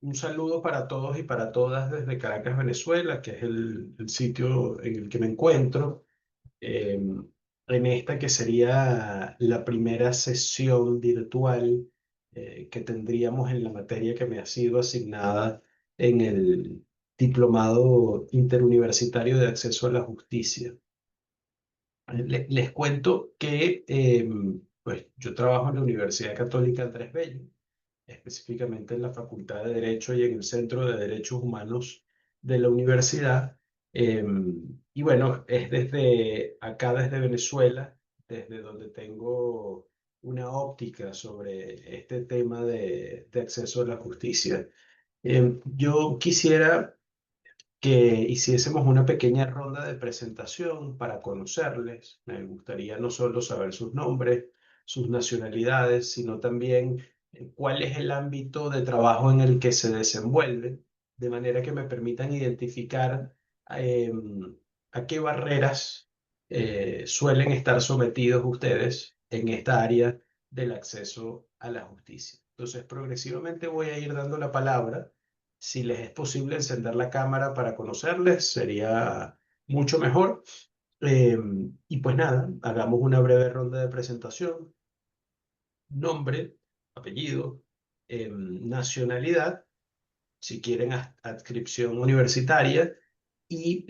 Un saludo para todos y para todas desde Caracas, Venezuela, que es el sitio en el que me encuentro, eh, en esta que sería la primera sesión virtual que tendríamos en la materia que me ha sido asignada en el Diplomado Interuniversitario de Acceso a la Justicia. Les cuento que pues, yo trabajo en la Universidad Católica Andrés Bello, específicamente en la Facultad de Derecho y en el Centro de Derechos Humanos de la universidad. Y bueno, es desde acá, desde Venezuela, desde donde tengo una óptica sobre este tema de acceso a la justicia. Yo quisiera que hiciésemos una pequeña ronda de presentación para conocerles. Me gustaría no solo saber sus nombres, sus nacionalidades, sino también cuál es el ámbito de trabajo en el que se desenvuelven, de manera que me permitan identificar eh, a qué barreras suelen estar sometidos ustedes en esta área del acceso a la justicia. Entonces, progresivamente voy a ir dando la palabra. Si les es posible encender la cámara para conocerles, sería mucho mejor. Eh, y pues nada, hagamos una breve ronda de presentación. Nombre, apellido, nacionalidad, si quieren adscripción universitaria y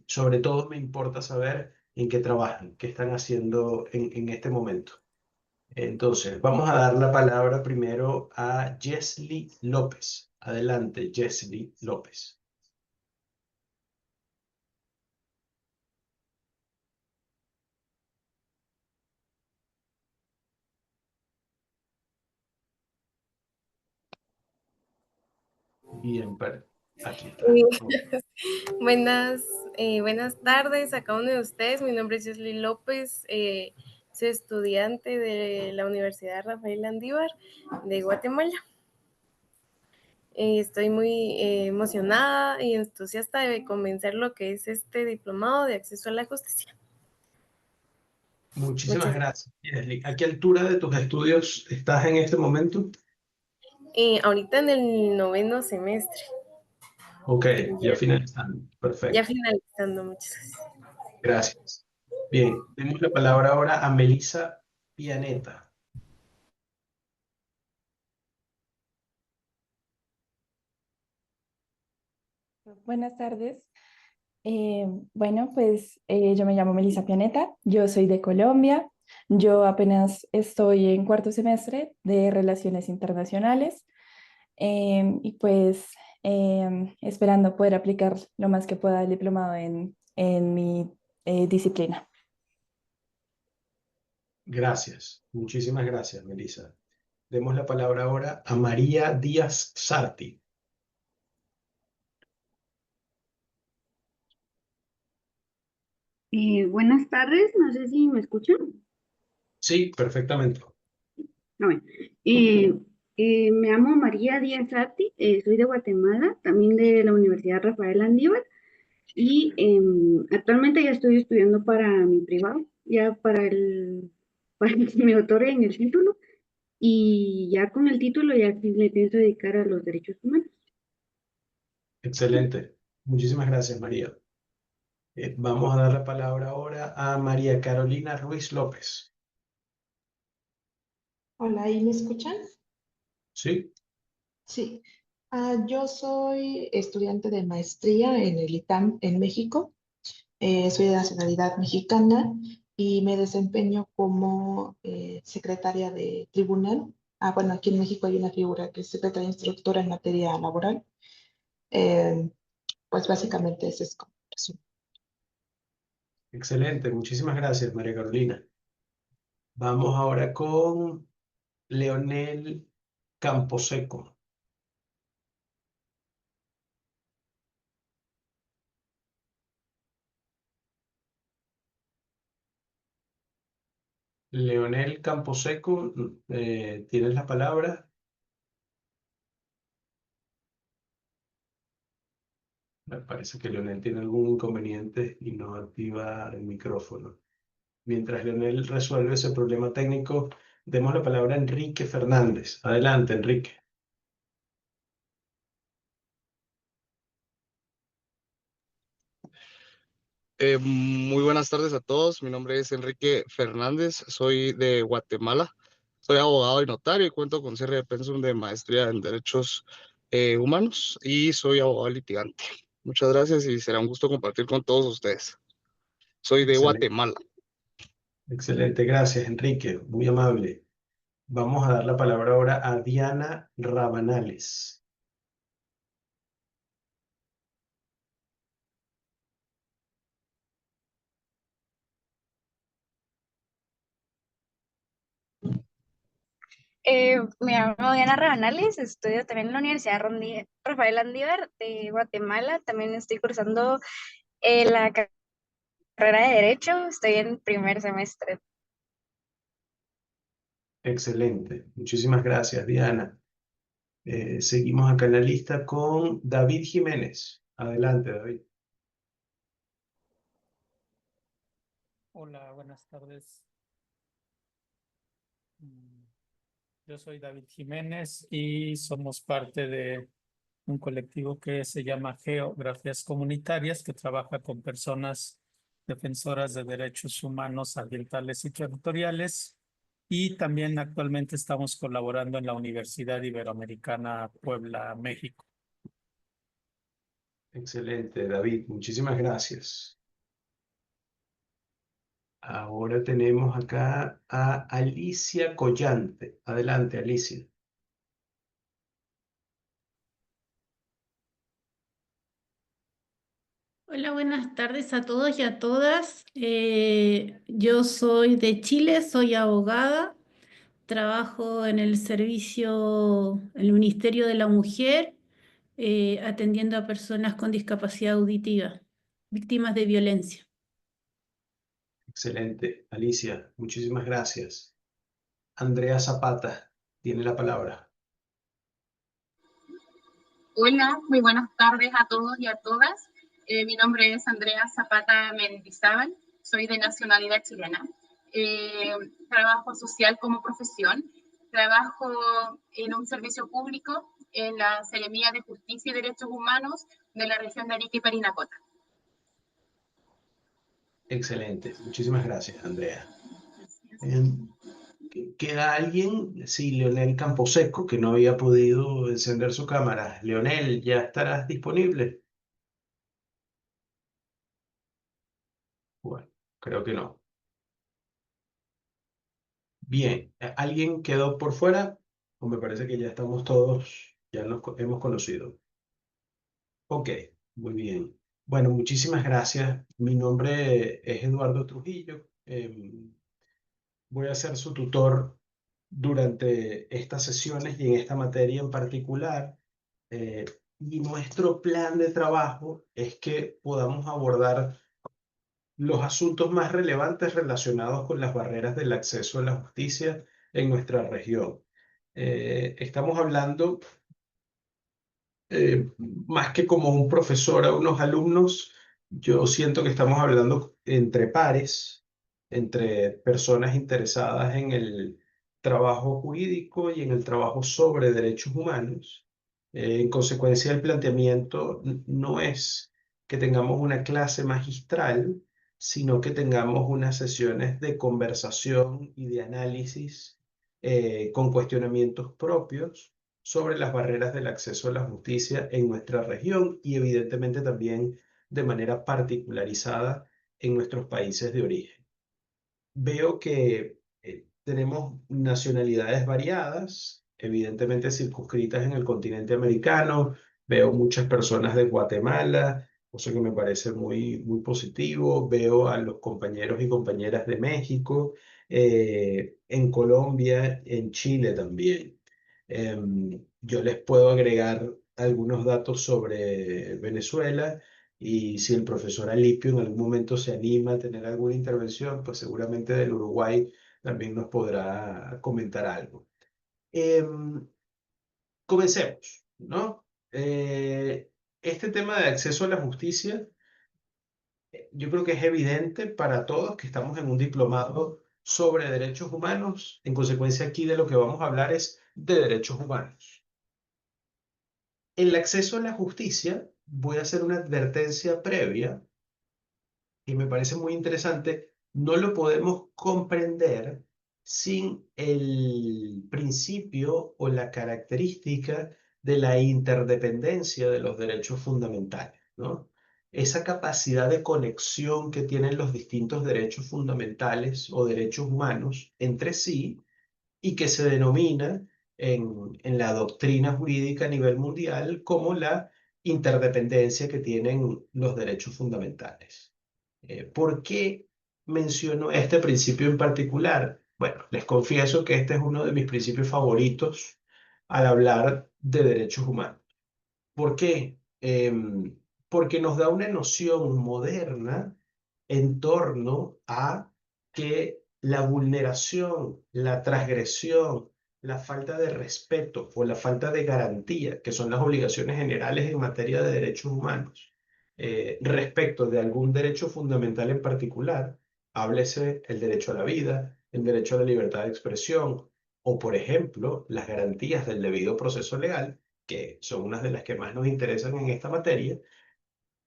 sobre todo me importa saber en qué trabajan, qué están haciendo en este momento. Entonces, vamos a dar la palabra primero a Jesly López. Adelante, Jesly López. Bien, aquí está. Eh, Oh, buenas, buenas tardes a cada uno de ustedes. Mi nombre es Jesly López. Soy estudiante de la Universidad Rafael Landívar de Guatemala. Estoy muy emocionada y entusiasta de comenzar lo que es este diplomado de acceso a la justicia. muchísimas Muchas gracias, Leslie. ¿A qué altura de tus estudios estás en este momento? ahorita en el noveno semestre, Ok, ya ya, finalizando. ya Perfecto. finalizando. Muchas gracias. Gracias. Bien, tenemos la palabra ahora a Melissa Pianeta. Buenas tardes. Bueno, pues yo me llamo Melissa Pianeta, yo soy de Colombia, yo apenas estoy en cuarto semestre de Relaciones Internacionales y pues esperando poder aplicar lo más que pueda el diplomado en mi disciplina. Gracias. Muchísimas gracias, Melissa. Demos la palabra ahora a María Díaz Sarti. Buenas tardes, no sé si me escuchan. Sí, perfectamente. A ver, eh, me llamo María Díaz Atti, soy de Guatemala, también de la Universidad Rafael Landívar, y actualmente ya estoy estudiando para mi privado, ya para que me otorguen el título, y ya con el título ya sí le pienso dedicar a los derechos humanos. Excelente. Muchísimas gracias, María. Vamos a dar la palabra ahora a María Carolina Ruiz López. Hola, ¿ahí me escuchan? Sí, Sí. Yo soy estudiante de maestría en el ITAM en México. Soy de nacionalidad mexicana y me desempeño como secretaria de tribunal. Bueno, aquí en México hay una figura que es secretaria instructora en materia laboral. Eh, pues básicamente ese es como el resumen. excelente. Muchísimas gracias, María Carolina. Vamos ahora con Leonel Camposeco. Leonel Camposeco, ¿tienes la palabra? Me parece que Leonel tiene algún inconveniente y no activa el micrófono. Mientras Leonel resuelve ese problema técnico, demos la palabra a Enrique Fernández. Adelante, Enrique. Muy buenas tardes a todos. Mi nombre es Enrique Fernández, soy de Guatemala. Soy abogado y notario y cuento con cierre de pensum de maestría en Derechos Humanos y soy abogado litigante. Muchas gracias y será un gusto compartir con todos ustedes. Soy de Excelente, Guatemala. excelente, gracias, Enrique, muy amable. Vamos a dar la palabra ahora a Diana Rabanales. Me llamo Diana Rabanales, estudio también en la Universidad Rafael Landívar de Guatemala. También estoy cursando la carrera de Derecho, estoy en primer semestre. Excelente, muchísimas gracias, Diana. Seguimos acá en la lista con David Jiménez. Adelante, David. Hola, buenas tardes. Mm, Yo soy David Jiménez y somos parte de un colectivo que se llama Geografías Comunitarias, que trabaja con personas defensoras de derechos humanos, ambientales y territoriales. Y también actualmente estamos colaborando en la Universidad Iberoamericana Puebla, México. Excelente, David, muchísimas gracias. Ahora tenemos acá a Alicia Collante. Adelante, Alicia. Hola, buenas tardes a todos y a todas. Yo soy de Chile, soy abogada, trabajo en el servicio, el Ministerio de la Mujer, atendiendo a personas con discapacidad auditiva, víctimas de violencia. Excelente, Alicia, muchísimas gracias. Andrea Zapata tiene la palabra. Hola, muy buenas tardes a todos y a todas. Mi nombre es Andrea Zapata Mendizábal, soy de nacionalidad chilena. Trabajo social como profesión, trabajo en un servicio público en la Seremía de Justicia y Derechos Humanos de la región de Arica y Parinacota. Excelente, muchísimas gracias, Andrea. ¿Queda alguien? Sí, Leonel Camposeco, que no había podido encender su cámara. Leonel, ¿ya estarás disponible? Bueno, creo que no. Bien, ¿alguien quedó por fuera? O me parece que ya estamos todos, ya nos hemos conocido. Ok, muy bien. Bueno, muchísimas gracias. Mi nombre es Eduardo Trujillo. Voy a ser su tutor durante estas sesiones y en esta materia en particular. Eh, y nuestro plan de trabajo es que podamos abordar los asuntos más relevantes relacionados con las barreras del acceso a la justicia en nuestra región. Estamos hablando más que como un profesor a unos alumnos, yo siento que estamos hablando entre pares, entre personas interesadas en el trabajo jurídico y en el trabajo sobre derechos humanos. En consecuencia, el planteamiento no es que tengamos una clase magistral, sino que tengamos unas sesiones de conversación y de análisis con cuestionamientos propios sobre las barreras del acceso a la justicia en nuestra región y evidentemente también de manera particularizada en nuestros países de origen. Veo que tenemos nacionalidades variadas, evidentemente circunscritas en el continente americano. Veo muchas personas de Guatemala, cosa que me parece muy, muy positivo. Veo a los compañeros y compañeras de México, en Colombia, en Chile también. Yo les puedo agregar algunos datos sobre Venezuela y si el profesor Alipio en algún momento se anima a tener alguna intervención, pues seguramente del Uruguay también nos podrá comentar algo. Em, Comencemos, ¿no? Este tema de acceso a la justicia, yo creo que es evidente para todos que estamos en un diplomado sobre derechos humanos. En consecuencia, aquí de lo que vamos a hablar es de derechos humanos. El acceso a la justicia, voy a hacer una advertencia previa. y me parece muy interesante, no lo podemos comprender sin el principio o la característica de la interdependencia de los derechos fundamentales, ¿no? Esa capacidad de conexión que tienen los distintos derechos fundamentales o derechos humanos entre sí y que se denomina en la doctrina jurídica a nivel mundial como la interdependencia que tienen los derechos fundamentales. ¿Por qué menciono este principio en particular? Bueno, les confieso que este es uno de mis principios favoritos al hablar de derechos humanos. ¿Por qué? Porque nos da una noción moderna en torno a que la vulneración, la transgresión, la falta de respeto o la falta de garantía, que son las obligaciones generales en materia de derechos humanos, respecto de algún derecho fundamental en particular, háblese el derecho a la vida, el derecho a la libertad de expresión, o por ejemplo, las garantías del debido proceso legal, que son unas de las que más nos interesan en esta materia,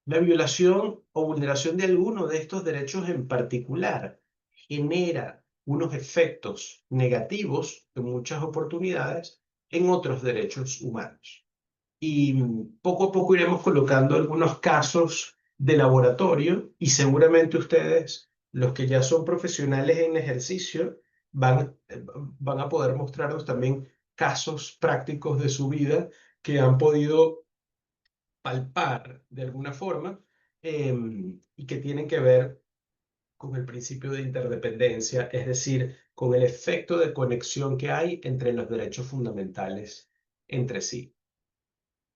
la violación o vulneración de alguno de estos derechos en particular genera unos efectos negativos en muchas oportunidades en otros derechos humanos. Y poco a poco iremos colocando algunos casos de laboratorio y seguramente ustedes, los que ya son profesionales en ejercicio, van a poder mostrarnos también casos prácticos de su vida que han podido palpar de alguna forma y que tienen que ver con el principio de interdependencia, es decir, con el efecto de conexión que hay entre los derechos fundamentales entre sí.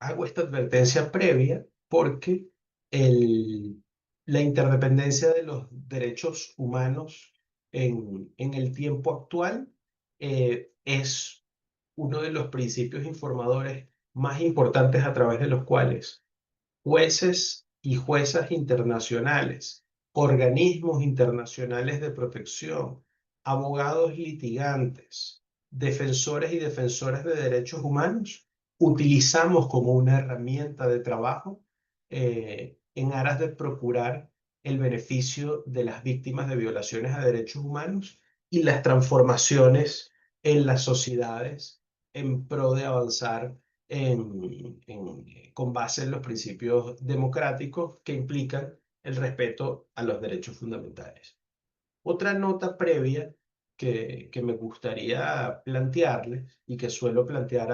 Hago esta advertencia previa porque el, la interdependencia de los derechos humanos en el tiempo actual es uno de los principios informadores más importantes a través de los cuales jueces y juezas internacionales, organismos internacionales de protección, abogados litigantes, defensores y defensoras de derechos humanos, utilizamos como una herramienta de trabajo en aras de procurar el beneficio de las víctimas de violaciones a derechos humanos y las transformaciones en las sociedades en pro de avanzar con base en los principios democráticos que implican el respeto a los derechos fundamentales. Otra nota previa que me gustaría plantearles y que suelo plantear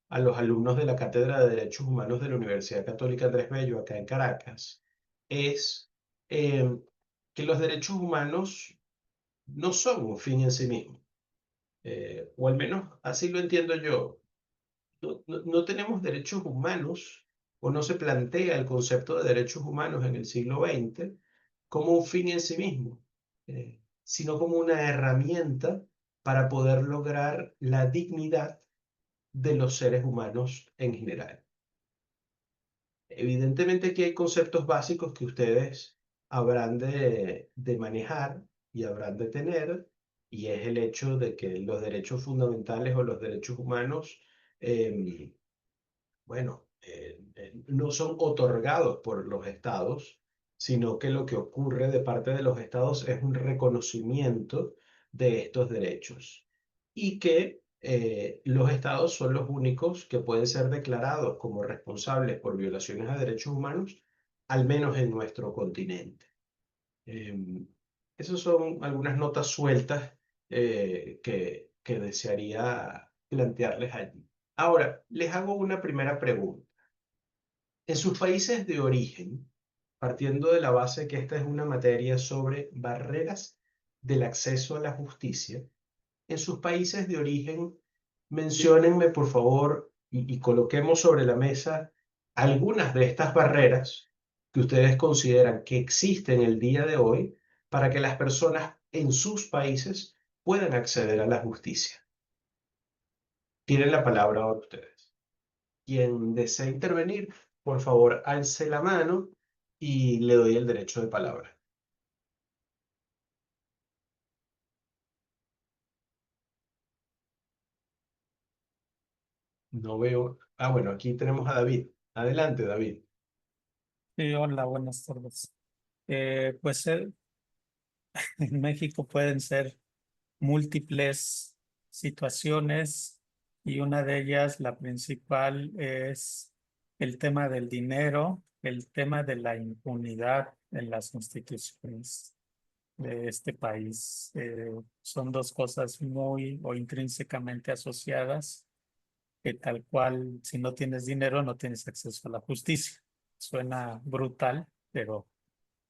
a los alumnos de la Cátedra de Derechos Humanos de la Universidad Católica Andrés Bello, acá en Caracas, es que los derechos humanos no son un fin en sí mismo, o al menos así lo entiendo yo. No tenemos derechos humanos o no se plantea el concepto de derechos humanos en el siglo XX como un fin en sí mismo, sino como una herramienta para poder lograr la dignidad de los seres humanos en general. Evidentemente aquí hay conceptos básicos que ustedes habrán de manejar y habrán de tener, y es el hecho de que los derechos fundamentales o los derechos humanos bueno, no son otorgados por los estados, sino que lo que ocurre de parte de los estados es un reconocimiento de estos derechos y que los estados son los únicos que pueden ser declarados como responsables por violaciones a derechos humanos, al menos en nuestro continente. Em, Esas son algunas notas sueltas que desearía plantearles allí. Ahora, les hago una primera pregunta. En sus países de origen, partiendo de la base que esta es una materia sobre barreras del acceso a la justicia, en sus países de origen, menciónenme por favor y coloquemos sobre la mesa algunas de estas barreras que ustedes consideran que existen el día de hoy para que las personas en sus países puedan acceder a la justicia. Tienen la palabra ahora ustedes. Quien desee intervenir, por favor, alce la mano y le doy el derecho de palabra. No veo. Ah, bueno, aquí tenemos a David. Adelante, David. Sí, hola, buenas tardes. Pues en México pueden ser múltiples situaciones y una de ellas, la principal, es el tema del dinero, el tema de la impunidad en las instituciones de este país. Son dos cosas muy o intrínsecamente asociadas, que tal cual, si no tienes dinero, no tienes acceso a la justicia. Suena brutal, pero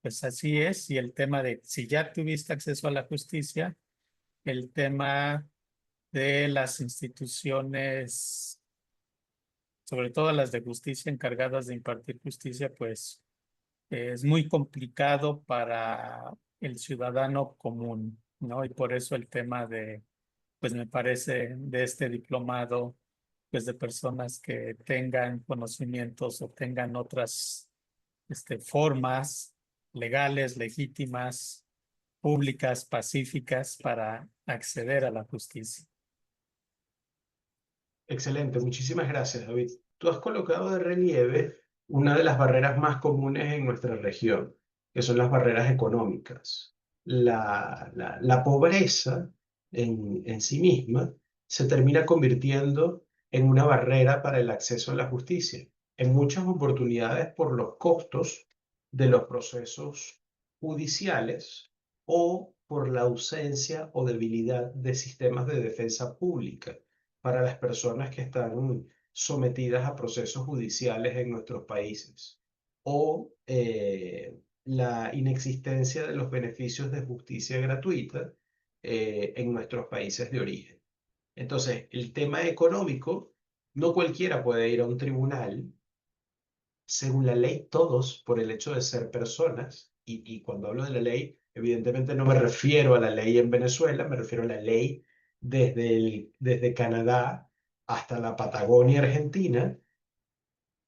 pues así es. Y el tema de si ya tuviste acceso a la justicia, el tema de las instituciones, sobre todo las de justicia encargadas de impartir justicia, pues es muy complicado para el ciudadano común, ¿no? Y por eso el tema de, pues me parece, de este diplomado, pues de personas que tengan conocimientos o tengan otras formas legales, legítimas, públicas, pacíficas para acceder a la justicia. Excelente, muchísimas gracias, David. Tú has colocado de relieve una de las barreras más comunes en nuestra región, que son las barreras económicas. La pobreza en sí misma se termina convirtiendo en una barrera para el acceso a la justicia, en muchas oportunidades por los costos de los procesos judiciales o por la ausencia o debilidad de sistemas de defensa pública para las personas que están sometidas a procesos judiciales en nuestros países, o la inexistencia de los beneficios de justicia gratuita en nuestros países de origen. Entonces, el tema económico, no cualquiera puede ir a un tribunal. Según la ley, todos, por el hecho de ser personas, y cuando hablo de la ley, evidentemente no me refiero a la ley en Venezuela, me refiero a la ley desde Canadá hasta la Patagonia Argentina,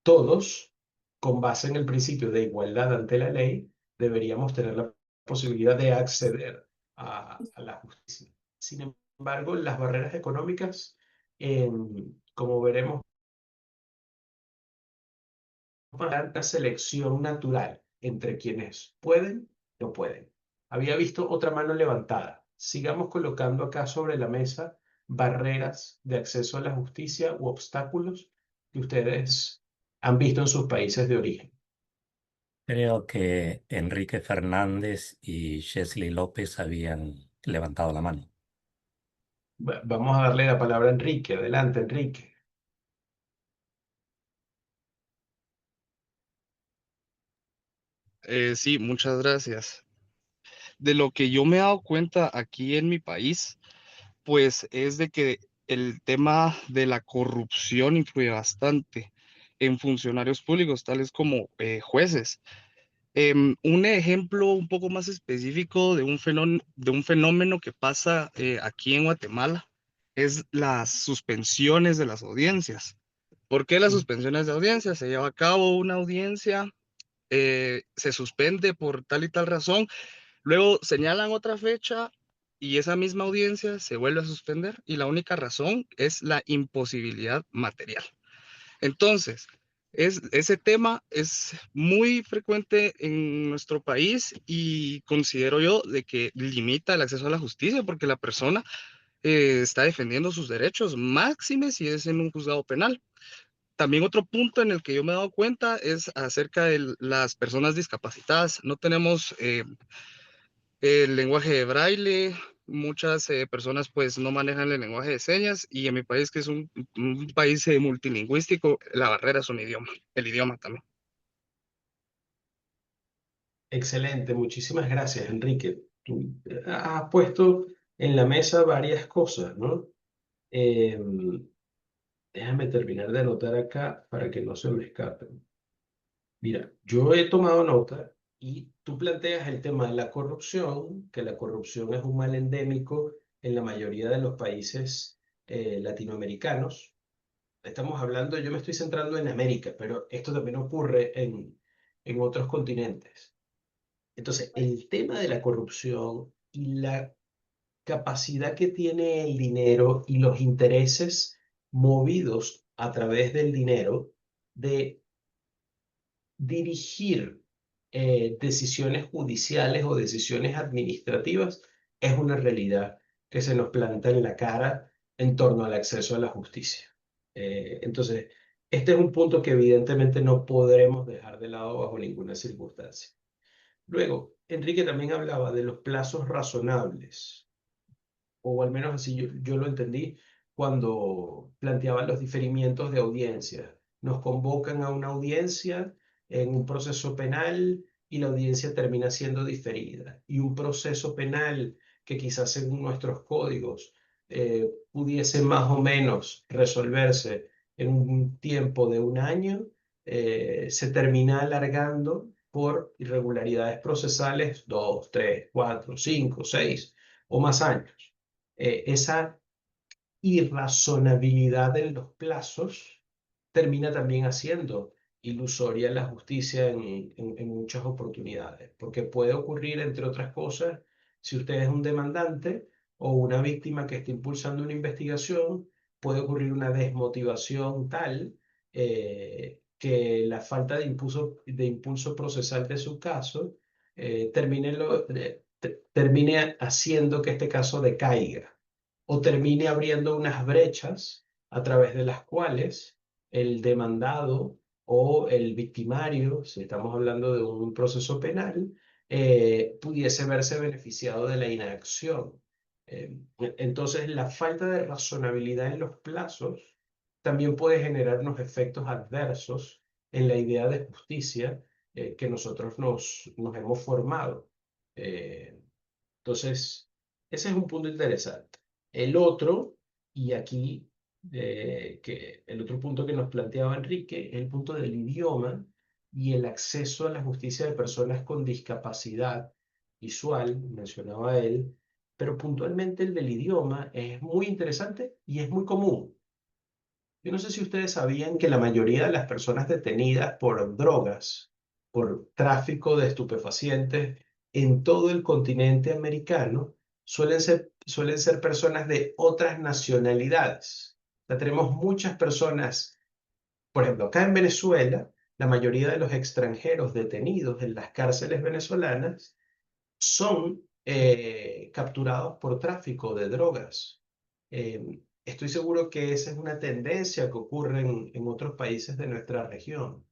todos, con base en el principio de igualdad ante la ley, deberíamos tener la posibilidad de acceder a la justicia. Sin embargo, las barreras económicas, como veremos, una selección natural entre quienes pueden y no pueden. Había visto otra mano levantada. Sigamos colocando acá sobre la mesa barreras de acceso a la justicia u obstáculos que ustedes han visto en sus países de origen. Creo que Enrique Fernández y Chesley López habían levantado la mano. Vamos a darle la palabra a Enrique. Adelante, Enrique. Sí, muchas gracias. De lo que yo me he dado cuenta aquí en mi país, pues es de que el tema de la corrupción influye bastante en funcionarios públicos, tales como jueces. Un ejemplo un poco más específico de un fenómeno que pasa aquí en Guatemala es las suspensiones de las audiencias. ¿Por qué las suspensiones de audiencias? Se lleva a cabo una audiencia, se suspende por tal y tal razón, luego señalan otra fecha y esa misma audiencia se vuelve a suspender y la única razón es la imposibilidad material. Entonces, ese tema es muy frecuente en nuestro país y considero yo de que limita el acceso a la justicia porque la persona está defendiendo sus derechos, máxime si es en un juzgado penal. También otro punto en el que yo me he dado cuenta es acerca de las personas discapacitadas. No tenemos el lenguaje de braille, muchas personas pues no manejan el lenguaje de señas y en mi país, que es un país multilingüístico, la barrera es un idioma, el idioma también. Excelente, muchísimas gracias, Enrique. Tú has puesto en la mesa varias cosas, ¿no? Déjame terminar de anotar acá para que no se me escapen. Mira, yo he tomado nota y tú planteas el tema de la corrupción, que la corrupción es un mal endémico en la mayoría de los países latinoamericanos. Estamos hablando, yo me estoy centrando en América, pero esto también ocurre en otros continentes. Entonces, el tema de la corrupción y la capacidad que tiene el dinero y los intereses movidos a través del dinero de dirigir decisiones judiciales o decisiones administrativas, es una realidad que se nos planta en la cara en torno al acceso a la justicia. Entonces, este es un punto que evidentemente no podremos dejar de lado bajo ninguna circunstancia. Luego, Enrique también hablaba de los plazos razonables, o al menos así yo lo entendí cuando planteaban los diferimientos de audiencia. Nos convocan a una audiencia en un proceso penal y la audiencia termina siendo diferida. Y un proceso penal que quizás según nuestros códigos pudiese más o menos resolverse en un tiempo de un año, se termina alargando por irregularidades procesales 2, 3, 4, 5, 6 o más años. Esa irrazonabilidad en los plazos termina también haciendo ilusoria la justicia en muchas oportunidades, porque puede ocurrir, entre otras cosas, si usted es un demandante o una víctima que está impulsando una investigación, puede ocurrir una desmotivación tal que la falta de impulso procesal de su caso termine haciendo que este caso decaiga o termine abriendo unas brechas a través de las cuales el demandado o el victimario, si estamos hablando de un proceso penal, pudiese verse beneficiado de la inacción. Entonces, la falta de razonabilidad en los plazos también puede generar unos efectos adversos en la idea de justicia que nosotros nos hemos formado. Entonces, ese es un punto interesante. El otro, y aquí, el otro punto que nos planteaba Enrique, es el punto del idioma y el acceso a la justicia de personas con discapacidad visual, mencionaba él, pero puntualmente el del idioma es muy interesante y es muy común. Yo no sé si ustedes sabían que la mayoría de las personas detenidas por drogas, por tráfico de estupefacientes en todo el continente americano, suelen ser personas de otras nacionalidades. O sea, tenemos muchas personas, por ejemplo, acá en Venezuela, la mayoría de los extranjeros detenidos en las cárceles venezolanas son capturados por tráfico de drogas. Estoy seguro que esa es una tendencia que ocurre en otros países de nuestra región.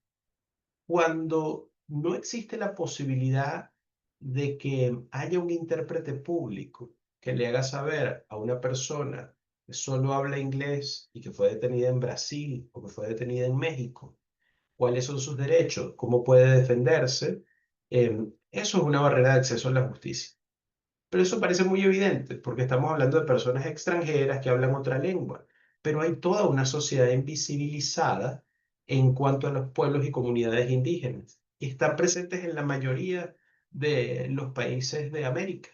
Cuando no existe la posibilidad de que haya un intérprete público que le haga saber a una persona que solo habla inglés y que fue detenida en Brasil o que fue detenida en México, cuáles son sus derechos, cómo puede defenderse, eso es una barrera de acceso a la justicia. Pero eso parece muy evidente, porque estamos hablando de personas extranjeras que hablan otra lengua, pero hay toda una sociedad invisibilizada en cuanto a los pueblos y comunidades indígenas, y están presentes en la mayoría de los países de América.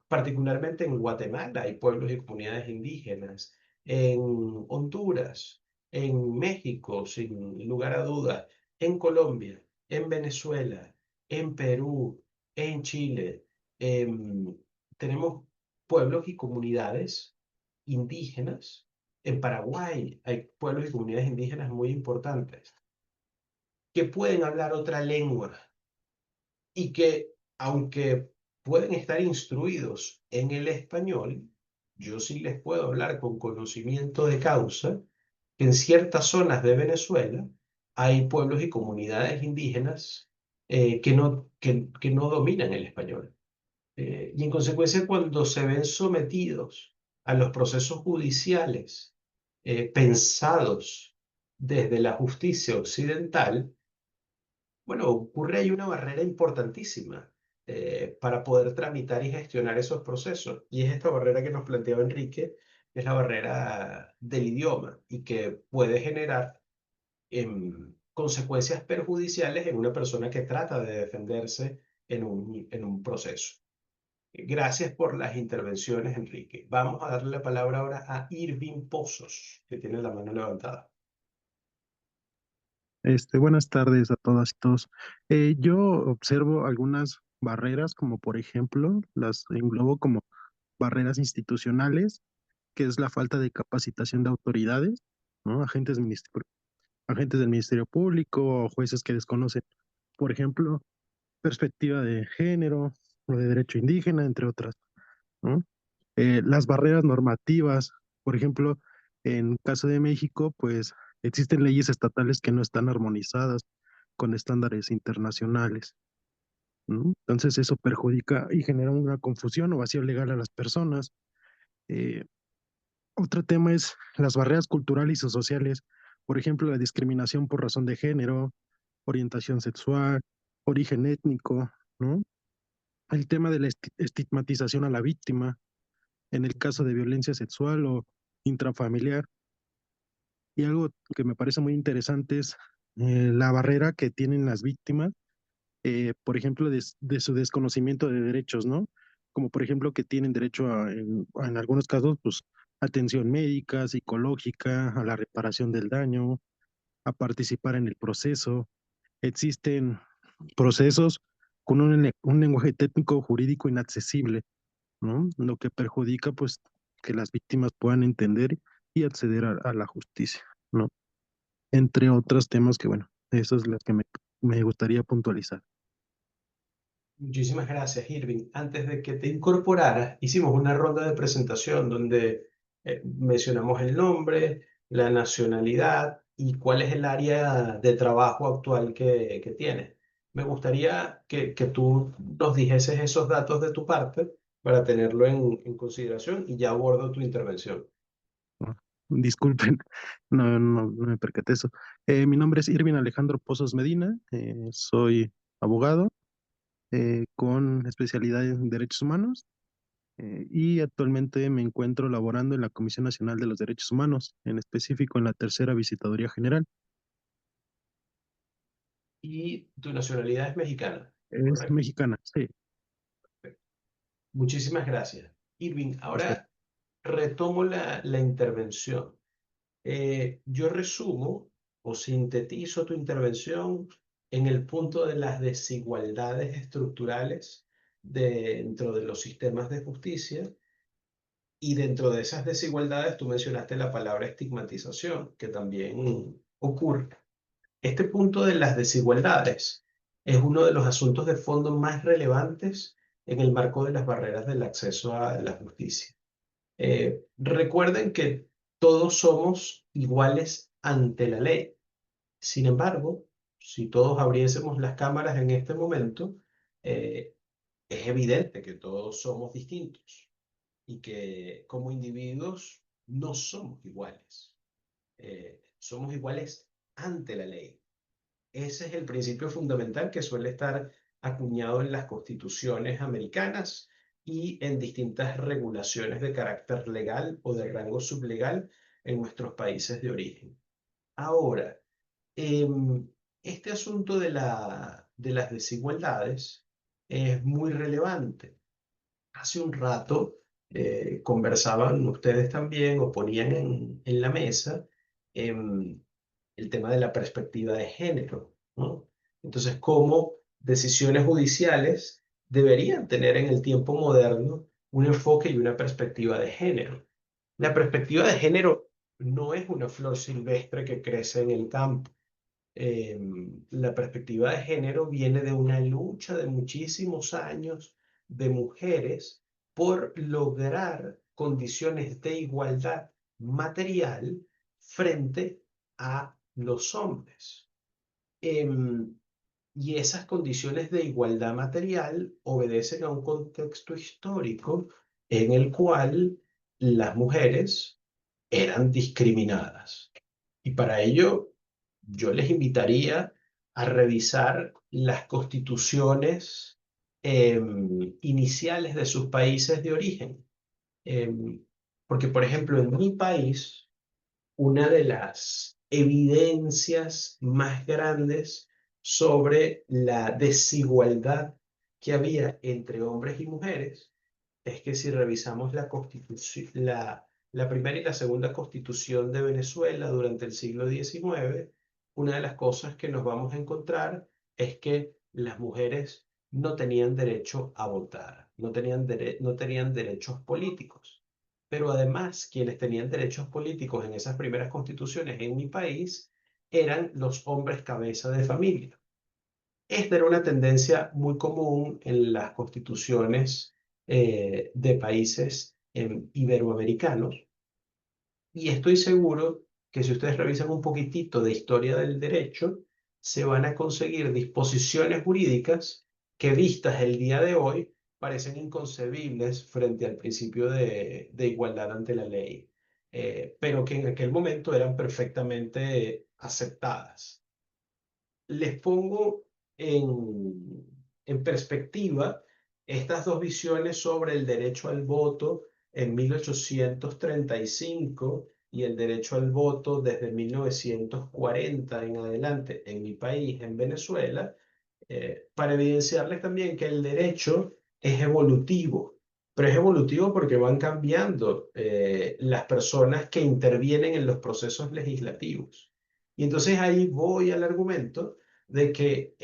Particularmente en Guatemala hay pueblos y comunidades indígenas, en Honduras, en México, sin lugar a dudas, en Colombia, en Venezuela, en Perú, en Chile. Tenemos pueblos y comunidades indígenas. En Paraguay hay pueblos y comunidades indígenas muy importantes que pueden hablar otra lengua y que, aunque pueden estar instruidos en el español, yo sí les puedo hablar con conocimiento de causa que en ciertas zonas de Venezuela hay pueblos y comunidades indígenas que no dominan el español. Y en consecuencia, cuando se ven sometidos a los procesos judiciales pensados desde la justicia occidental, bueno, ocurre ahí una barrera importantísima para poder tramitar y gestionar esos procesos. Y es esta barrera que nos planteaba Enrique, que es la barrera del idioma y que puede generar consecuencias perjudiciales en una persona que trata de defenderse en un proceso. Gracias por las intervenciones, Enrique. Vamos a darle la palabra ahora a Irving Pozos, que tiene la mano levantada. Buenas tardes a todas y todos. Yo observo algunas barreras, como por ejemplo, las englobo como barreras institucionales, que es la falta de capacitación de autoridades, ¿no? Agentes del Ministerio Público o jueces que desconocen, por ejemplo, perspectiva de género o de derecho indígena, entre otras, ¿no? Las barreras normativas, por ejemplo, en caso de México, pues existen leyes estatales que no están armonizadas con estándares internacionales, ¿no? Entonces eso perjudica y genera una confusión o vacío legal a las personas. Eh, Otro tema es las barreras culturales y sociales, por ejemplo, la discriminación por razón de género, orientación sexual, origen étnico, ¿no? El tema de la estigmatización a la víctima en el caso de violencia sexual o intrafamiliar. Y algo que me parece muy interesante es la barrera que tienen las víctimas, por ejemplo, de su desconocimiento de derechos, ¿no? Como por ejemplo que tienen derecho en algunos casos, pues, atención médica, psicológica, a la reparación del daño, a participar en el proceso. Existen procesos con un lenguaje técnico jurídico inaccesible, ¿no? Lo que perjudica, pues, que las víctimas puedan entender y acceder a la justicia, ¿no? Entre otros temas que, bueno, eso es lo que me gustaría puntualizar. Muchísimas gracias, Irving. Antes de que te incorporaras, hicimos una ronda de presentación donde mencionamos el nombre, la nacionalidad y cuál es el área de trabajo actual que tienes. Me gustaría que tú nos dijeses esos datos de tu parte para tenerlo en consideración y ya abordo tu intervención. ¿No? Disculpen, no me percaté eso. Mi nombre es Irving Alejandro Pozos Medina, soy abogado con especialidad en derechos humanos y actualmente me encuentro laborando en la Comisión Nacional de los Derechos Humanos, en específico en la Tercera Visitaduría General. Y tu nacionalidad es mexicana, Es ¿correcto? mexicana, sí. Muchísimas gracias. Irving, Usted. ahora retomo la intervención. Yo resumo o sintetizo tu intervención en el punto de las desigualdades estructurales dentro de los sistemas de justicia y dentro de esas desigualdades tú mencionaste la palabra estigmatización, que también ocurre. Este punto de las desigualdades es uno de los asuntos de fondo más relevantes en el marco de las barreras del acceso a la justicia. Recuerden que todos somos iguales ante la ley. Sin embargo, si todos abriésemos las cámaras en este momento, eh, es evidente que todos somos distintos y que como individuos no somos iguales. Somos iguales ante la ley. Ese es el principio fundamental que suele estar acuñado en las constituciones americanas y en distintas regulaciones de carácter legal o de rango sublegal en nuestros países de origen. Ahora, este asunto de las desigualdades es muy relevante. Hace un rato conversaban ustedes también o ponían en la mesa em, el tema de la perspectiva de género, ¿no? Entonces, cómo decisiones judiciales deberían tener en el tiempo moderno un enfoque y una perspectiva de género. La perspectiva de género no es una flor silvestre que crece en el campo. La perspectiva de género viene de una lucha de muchísimos años de mujeres por lograr condiciones de igualdad material frente a los hombres. Y esas condiciones de igualdad material obedecen a un contexto histórico en el cual las mujeres eran discriminadas. Y para ello, yo les invitaría a revisar las constituciones iniciales de sus países de origen. Porque, por ejemplo, en mi país, una de las evidencias más grandes sobre la desigualdad que había entre hombres y mujeres es que si revisamos la constitución, la primera y la segunda constitución de Venezuela durante el siglo XIX, una de las cosas que nos vamos a encontrar es que las mujeres no tenían derecho a votar, no tenían derechos políticos. Pero además, quienes tenían derechos políticos en esas primeras constituciones en mi país eran los hombres cabeza de familia. Esta era una tendencia muy común en las constituciones de países iberoamericanos, y estoy seguro que si ustedes revisan un poquitito de historia del derecho, se van a conseguir disposiciones jurídicas que vistas el día de hoy parecen inconcebibles frente al principio de igualdad ante la ley, pero que en aquel momento eran perfectamente aceptadas. Les pongo en perspectiva estas dos visiones sobre el derecho al voto en 1835 y el derecho al voto desde 1940 en adelante en mi país, en Venezuela, para evidenciarles también que el derecho es evolutivo, pero es evolutivo porque van cambiando las personas que intervienen en los procesos legislativos. Y entonces ahí voy al argumento de que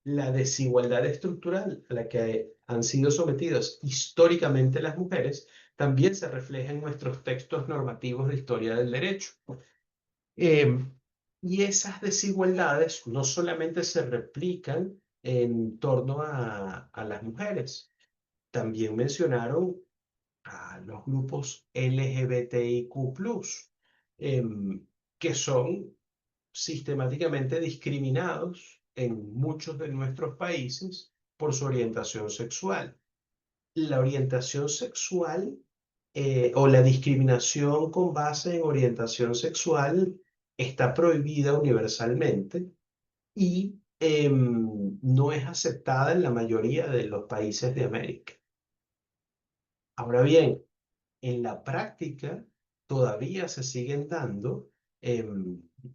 la desigualdad estructural a la que han sido sometidas históricamente las mujeres también se refleja en nuestros textos normativos de historia del derecho. Em, y esas desigualdades no solamente se replican en torno a las mujeres, también mencionaron a los grupos LGBTIQ+, que son sistemáticamente discriminados en muchos de nuestros países por su orientación sexual. La orientación sexual o la discriminación con base en orientación sexual está prohibida universalmente y no es aceptada en la mayoría de los países de América. Ahora bien, en la práctica todavía se siguen dando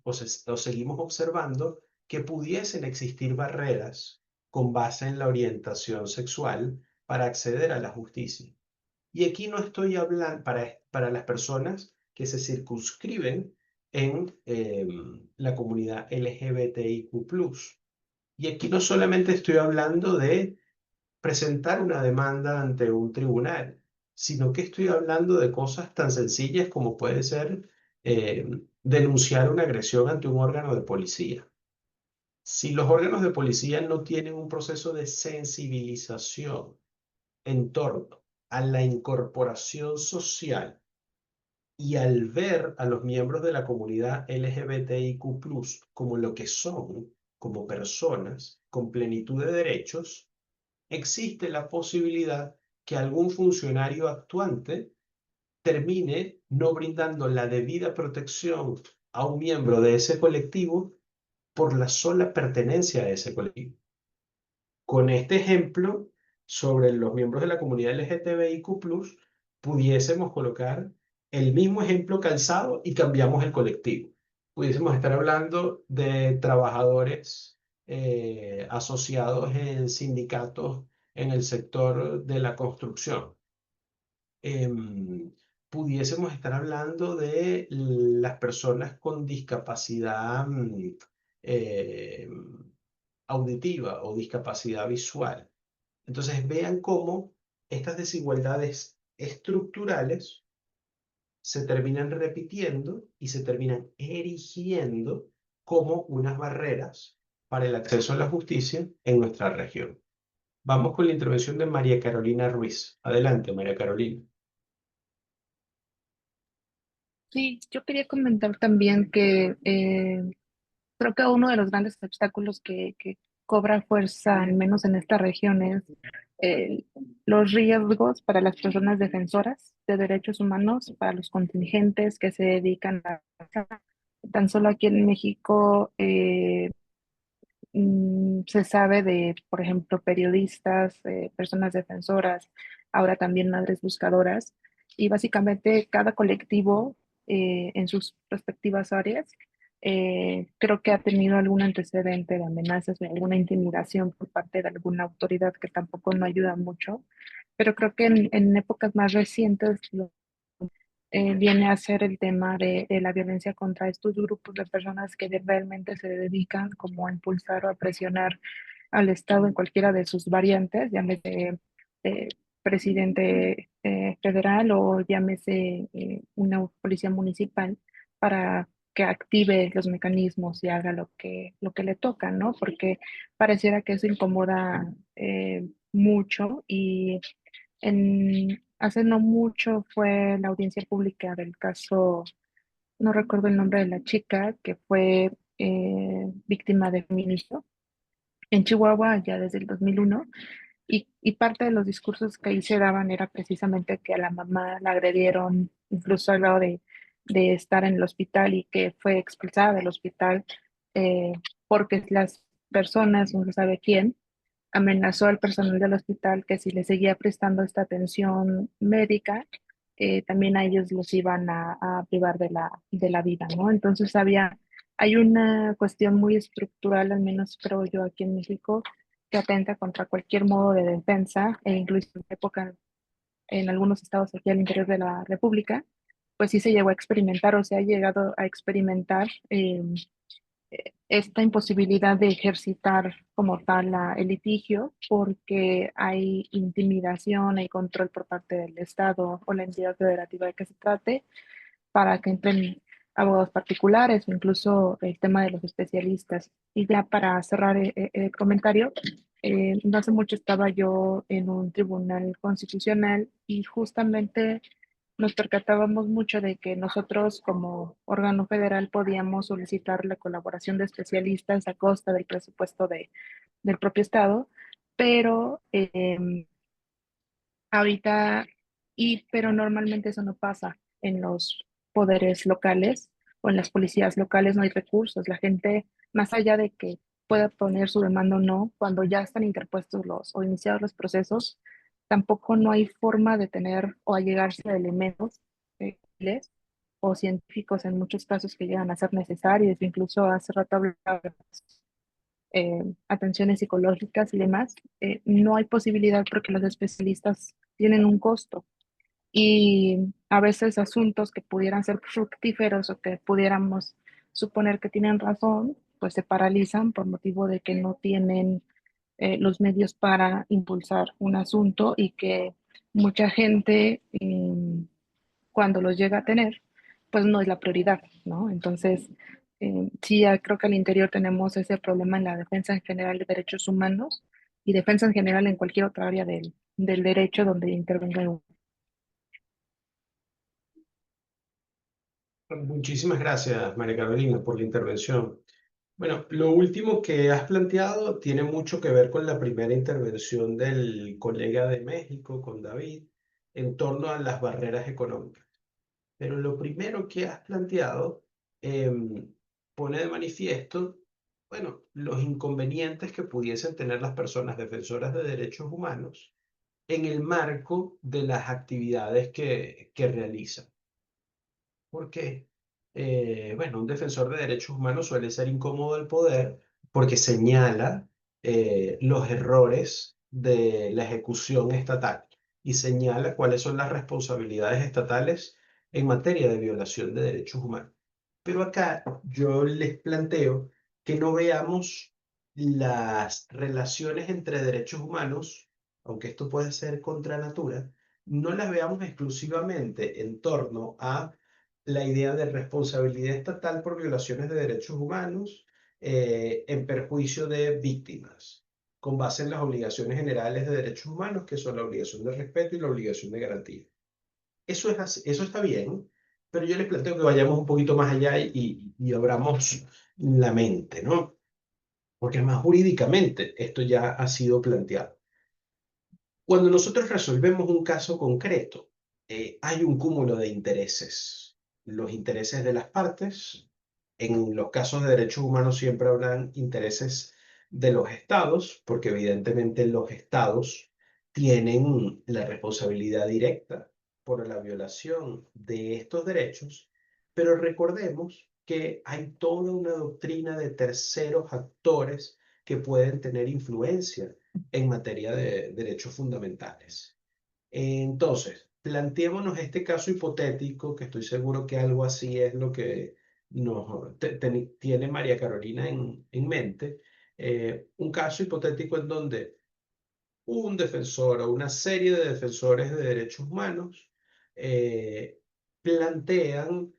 o seguimos observando que pudiesen existir barreras con base en la orientación sexual para acceder a la justicia. Y aquí no estoy hablando para las personas que se circunscriben en la comunidad LGBTIQ+. Y aquí no solamente estoy hablando de presentar una demanda ante un tribunal, sino que estoy hablando de cosas tan sencillas como puede ser denunciar una agresión ante un órgano de policía. Si los órganos de policía no tienen un proceso de sensibilización en torno a la incorporación social y al ver a los miembros de la comunidad LGBTIQ+ como lo que son, como personas con plenitud de derechos, existe la posibilidad que algún funcionario actuante termine no brindando la debida protección a un miembro de ese colectivo por la sola pertenencia a ese colectivo. Con este ejemplo sobre los miembros de la comunidad LGTBIQ+, pudiésemos colocar el mismo ejemplo calzado y cambiamos el colectivo. Pudiésemos estar hablando de trabajadores asociados en sindicatos en el sector de la construcción. Pudiésemos estar hablando de las personas con discapacidad auditiva o discapacidad visual. Entonces vean cómo estas desigualdades estructurales se terminan repitiendo y se terminan erigiendo como unas barreras para el acceso a la justicia en nuestra región. Vamos con la intervención de María Carolina Ruiz. Adelante, María Carolina. Sí, yo quería comentar también que creo que uno de los grandes obstáculos que cobra fuerza, al menos en esta región, es eh, los riesgos para las personas defensoras de derechos humanos, para los contingentes que se dedican a... Tan solo aquí en México se sabe de, por ejemplo, periodistas, personas defensoras, ahora también madres buscadoras, y básicamente cada colectivo en sus respectivas áreas creo que ha tenido algún antecedente de amenazas o alguna intimidación por parte de alguna autoridad que tampoco no ayuda mucho, pero creo que en épocas más recientes viene a ser el tema de la violencia contra estos grupos de personas que realmente se dedican como a impulsar o a presionar al Estado en cualquiera de sus variantes, llámese eh, presidente federal o llámese una policía municipal, para que active los mecanismos y haga lo que le toca, ¿no? Porque pareciera que eso incomoda mucho y hace no mucho fue la audiencia pública del caso, no recuerdo el nombre de la chica, que fue víctima de feminicidio en Chihuahua ya desde el 2001 y parte de los discursos que ahí se daban era precisamente que a la mamá la agredieron, incluso al lado de estar en el hospital y que fue expulsada del hospital eh, porque las personas, no se sabe quién, amenazó al personal del hospital que si le seguía prestando esta atención médica, también a ellos los iban a privar de la vida, ¿no? Entonces hay una cuestión muy estructural, al menos creo yo aquí en México, que atenta contra cualquier modo de defensa, e incluso en época en algunos estados aquí al interior de la República, pues sí se llegó a experimentar o se ha llegado a experimentar esta imposibilidad de ejercitar como tal el litigio porque hay intimidación, hay control por parte del Estado o la entidad federativa de que se trate para que entren abogados particulares o incluso el tema de los especialistas. Y ya para cerrar el comentario, no hace mucho estaba yo en un tribunal constitucional y justamente nos percatábamos mucho de que nosotros como órgano federal podíamos solicitar la colaboración de especialistas a costa del presupuesto del propio estado, pero ahorita, pero normalmente eso no pasa en los poderes locales o en las policías locales, no hay recursos. La gente, más allá de que pueda poner su demanda o no, cuando ya están interpuestos o iniciados los procesos, tampoco no hay forma de tener o allegarse a elementos civiles o científicos en muchos casos que llegan a ser necesarios. Incluso hace rato hablaba atenciones psicológicas y demás, no hay posibilidad porque los especialistas tienen un costo y a veces asuntos que pudieran ser fructíferos o que pudiéramos suponer que tienen razón, pues se paralizan por motivo de que no tienen los medios para impulsar un asunto y que mucha gente cuando los llega a tener, pues no es la prioridad, ¿no? Entonces, sí, creo que al interior tenemos ese problema en la defensa en general de derechos humanos y defensa en general en cualquier otra área del derecho donde intervenga uno. Muchísimas gracias, María Carolina, por la intervención. Bueno, lo último que has planteado tiene mucho que ver con la primera intervención del colega de México, con David, en torno a las barreras económicas. Pero lo primero que has planteado pone de manifiesto, bueno, los inconvenientes que pudiesen tener las personas defensoras de derechos humanos en el marco de las actividades que realizan. ¿Por qué? Bueno, un defensor de derechos humanos suele ser incómodo del poder porque señala los errores de la ejecución estatal y señala cuáles son las responsabilidades estatales en materia de violación de derechos humanos. Pero acá yo les planteo que no veamos las relaciones entre derechos humanos, aunque esto puede ser contra natura, no las veamos exclusivamente en torno a la idea de responsabilidad estatal por violaciones de derechos humanos en perjuicio de víctimas, con base en las obligaciones generales de derechos humanos, que son la obligación de respeto y la obligación de garantía. Eso está bien, pero yo les planteo que vayamos un poquito más allá y abramos la mente, ¿no? Porque más jurídicamente esto ya ha sido planteado. Cuando nosotros resolvemos un caso concreto, hay un cúmulo de intereses. Los intereses de las partes, en los casos de derechos humanos siempre habrán intereses de los estados, porque evidentemente los estados tienen la responsabilidad directa por la violación de estos derechos, pero recordemos que hay toda una doctrina de terceros actores que pueden tener influencia en materia de derechos fundamentales. Entonces, planteémonos este caso hipotético, que estoy seguro que algo así es lo que tiene María Carolina en mente, un caso hipotético en donde un defensor o una serie de defensores de derechos humanos plantean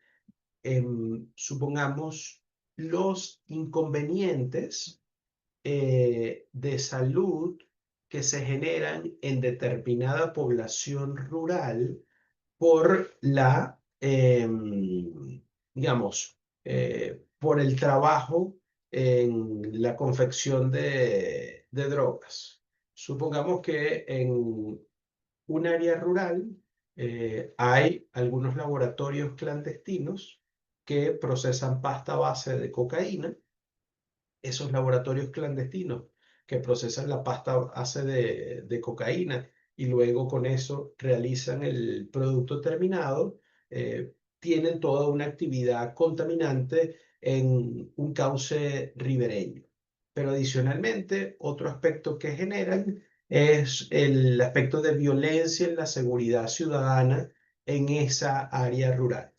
supongamos, los inconvenientes de salud que se generan en determinada población rural por digamos, por el trabajo en la confección de drogas. Supongamos que en un área rural hay algunos laboratorios clandestinos que procesan pasta base de cocaína. Esos laboratorios clandestinos que procesan la pasta base de cocaína y luego con eso realizan el producto terminado, tienen toda una actividad contaminante en un cauce ribereño. Pero adicionalmente, otro aspecto que generan es el aspecto de violencia en la seguridad ciudadana en esa área rural.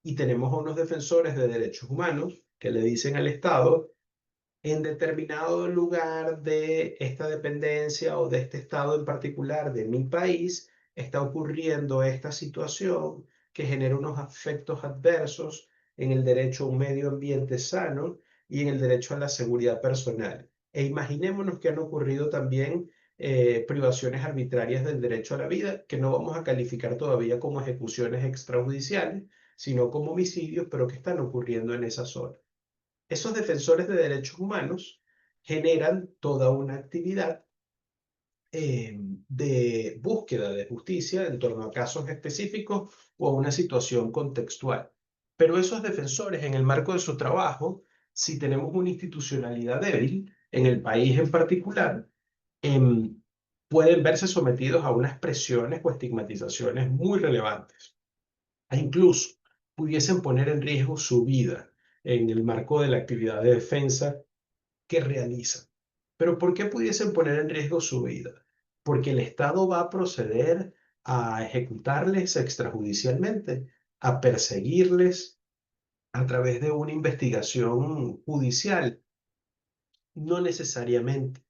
Y tenemos a unos defensores de derechos humanos que le dicen al Estado: en determinado lugar de esta dependencia o de este estado en particular de mi país, está ocurriendo esta situación que genera unos efectos adversos en el derecho a un medio ambiente sano y en el derecho a la seguridad personal. E imaginémonos que han ocurrido también privaciones arbitrarias del derecho a la vida, que no vamos a calificar todavía como ejecuciones extrajudiciales, sino como homicidios, pero que están ocurriendo en esa zona. Esos defensores de derechos humanos generan toda una actividad de búsqueda de justicia en torno a casos específicos o a una situación contextual. Pero esos defensores, en el marco de su trabajo, si tenemos una institucionalidad débil en el país en particular, pueden verse sometidos a unas presiones o estigmatizaciones muy relevantes, e incluso pudiesen poner en riesgo su vida en el marco de la actividad de defensa que realizan. ¿Pero por qué pudiesen poner en riesgo su vida? Porque el Estado va a proceder a ejecutarles extrajudicialmente, a perseguirles a través de una investigación judicial. No necesariamente,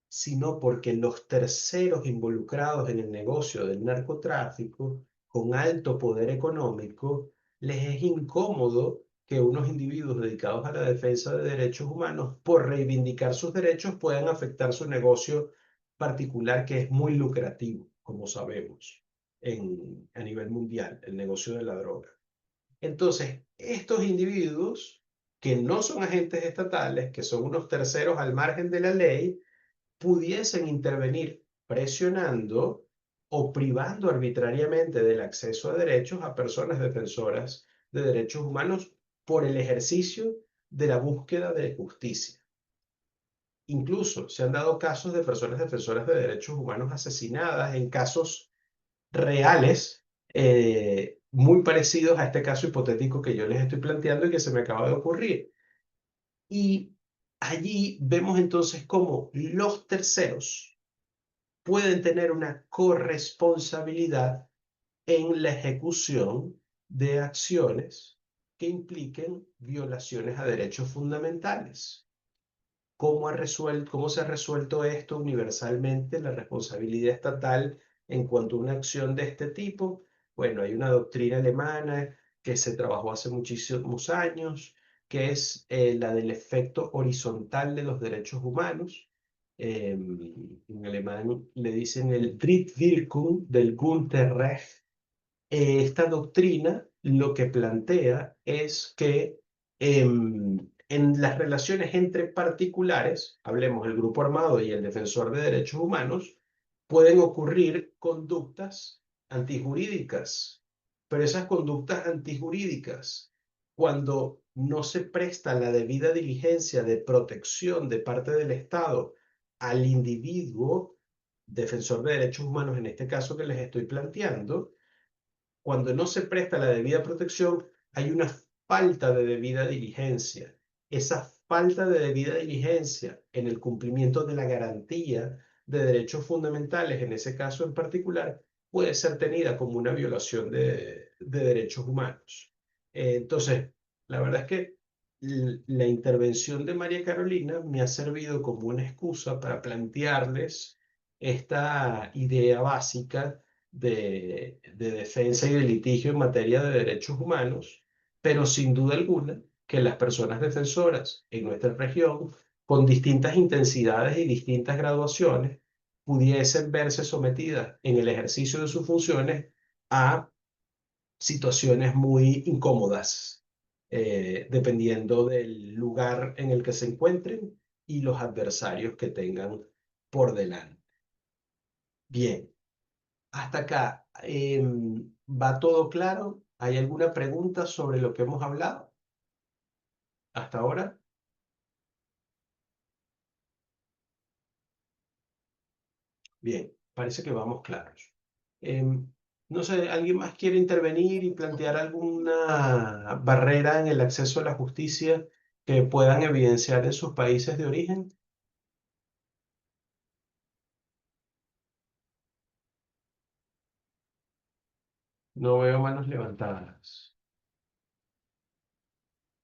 sino porque los terceros involucrados en el negocio del narcotráfico, con alto poder económico, les es incómodo que unos individuos dedicados a la defensa de derechos humanos, por reivindicar sus derechos, puedan afectar su negocio particular, que es muy lucrativo, como sabemos, a nivel mundial, el negocio de la droga. Entonces, estos individuos, que no son agentes estatales, que son unos terceros al margen de la ley, pudiesen intervenir presionando o privando arbitrariamente del acceso a derechos a personas defensoras de derechos humanos por el ejercicio de la búsqueda de justicia. Incluso se han dado casos de personas defensoras de derechos humanos asesinadas en casos reales, muy parecidos a este caso hipotético que yo les estoy planteando y que se me acaba de ocurrir. Y allí vemos entonces cómo los terceros pueden tener una corresponsabilidad en la ejecución de acciones que impliquen violaciones a derechos fundamentales. ¿Cómo se ha resuelto esto universalmente, la responsabilidad estatal en cuanto a una acción de este tipo? Bueno, hay una doctrina alemana que se trabajó hace muchísimos años, que es la del efecto horizontal de los derechos humanos. En alemán le dicen el Drittwirkung del Grundrecht. Esta doctrina lo que plantea es que en las relaciones entre particulares, hablemos el grupo armado y el defensor de derechos humanos, pueden ocurrir conductas antijurídicas. Pero esas conductas antijurídicas, cuando no se presta la debida diligencia de protección de parte del Estado al individuo, defensor de derechos humanos en este caso que les estoy planteando, cuando no se presta la debida protección, hay una falta de debida diligencia. Esa falta de debida diligencia en el cumplimiento de la garantía de derechos fundamentales, en ese caso en particular, puede ser tenida como una violación de derechos humanos. Entonces, la verdad es que la intervención de María Carolina me ha servido como una excusa para plantearles esta idea básica de defensa y de litigio en materia de derechos humanos, pero sin duda alguna que las personas defensoras en nuestra región, con distintas intensidades y distintas graduaciones, pudiesen verse sometidas en el ejercicio de sus funciones a situaciones muy incómodas, dependiendo del lugar en el que se encuentren y los adversarios que tengan por delante. Bien, hasta acá. ¿Va todo claro? ¿Hay alguna pregunta sobre lo que hemos hablado hasta ahora? Bien, parece que vamos claros. No sé, ¿alguien más quiere intervenir y plantear alguna barrera en el acceso a la justicia que puedan evidenciar en sus países de origen? No veo manos levantadas.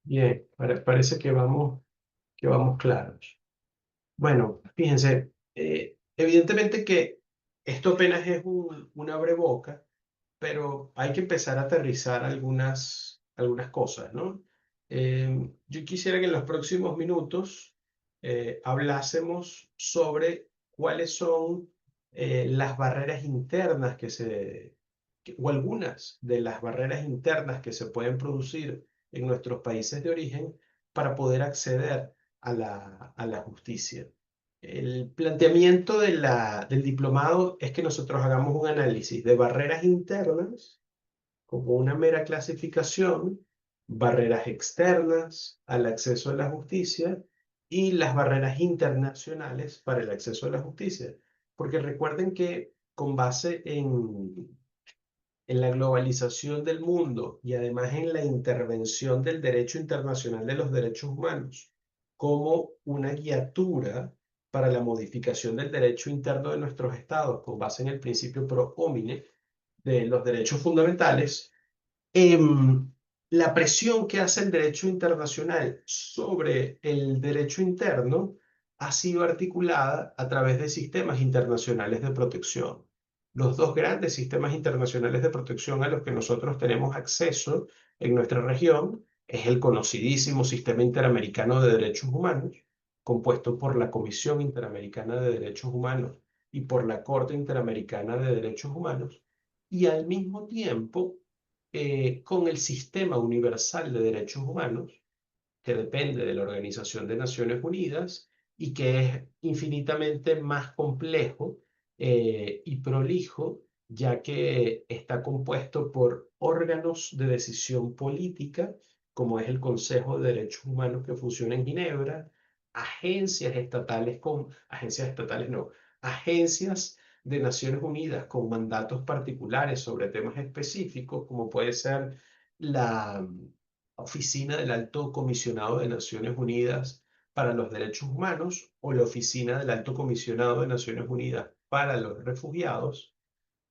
Bien, parece que vamos claros. Bueno, fíjense, evidentemente que esto apenas es un abreboca, pero hay que empezar a aterrizar algunas cosas, ¿no? Yo quisiera que en los próximos minutos hablásemos sobre cuáles son las barreras internas o algunas de las barreras internas que se pueden producir en nuestros países de origen para poder acceder a la justicia. El planteamiento del diplomado es que nosotros hagamos un análisis de barreras internas como una mera clasificación, barreras externas al acceso a la justicia y las barreras internacionales para el acceso a la justicia. Porque recuerden que con base en la globalización del mundo y además en la intervención del derecho internacional de los derechos humanos como una guiatura para la modificación del derecho interno de nuestros estados con base en el principio pro homine de los derechos fundamentales, la presión que hace el derecho internacional sobre el derecho interno ha sido articulada a través de sistemas internacionales de protección. Los dos grandes sistemas internacionales de protección a los que nosotros tenemos acceso en nuestra región es el conocidísimo Sistema Interamericano de Derechos Humanos, compuesto por la Comisión Interamericana de Derechos Humanos y por la Corte Interamericana de Derechos Humanos, y al mismo tiempo con el Sistema Universal de Derechos Humanos, que depende de la Organización de Naciones Unidas y que es infinitamente más complejo y prolijo, ya que está compuesto por órganos de decisión política, como es el Consejo de Derechos Humanos que funciona en Ginebra, agencias de Naciones Unidas con mandatos particulares sobre temas específicos, como puede ser la Oficina del Alto Comisionado de Naciones Unidas para los Derechos Humanos o la Oficina del Alto Comisionado de Naciones Unidas para los Refugiados.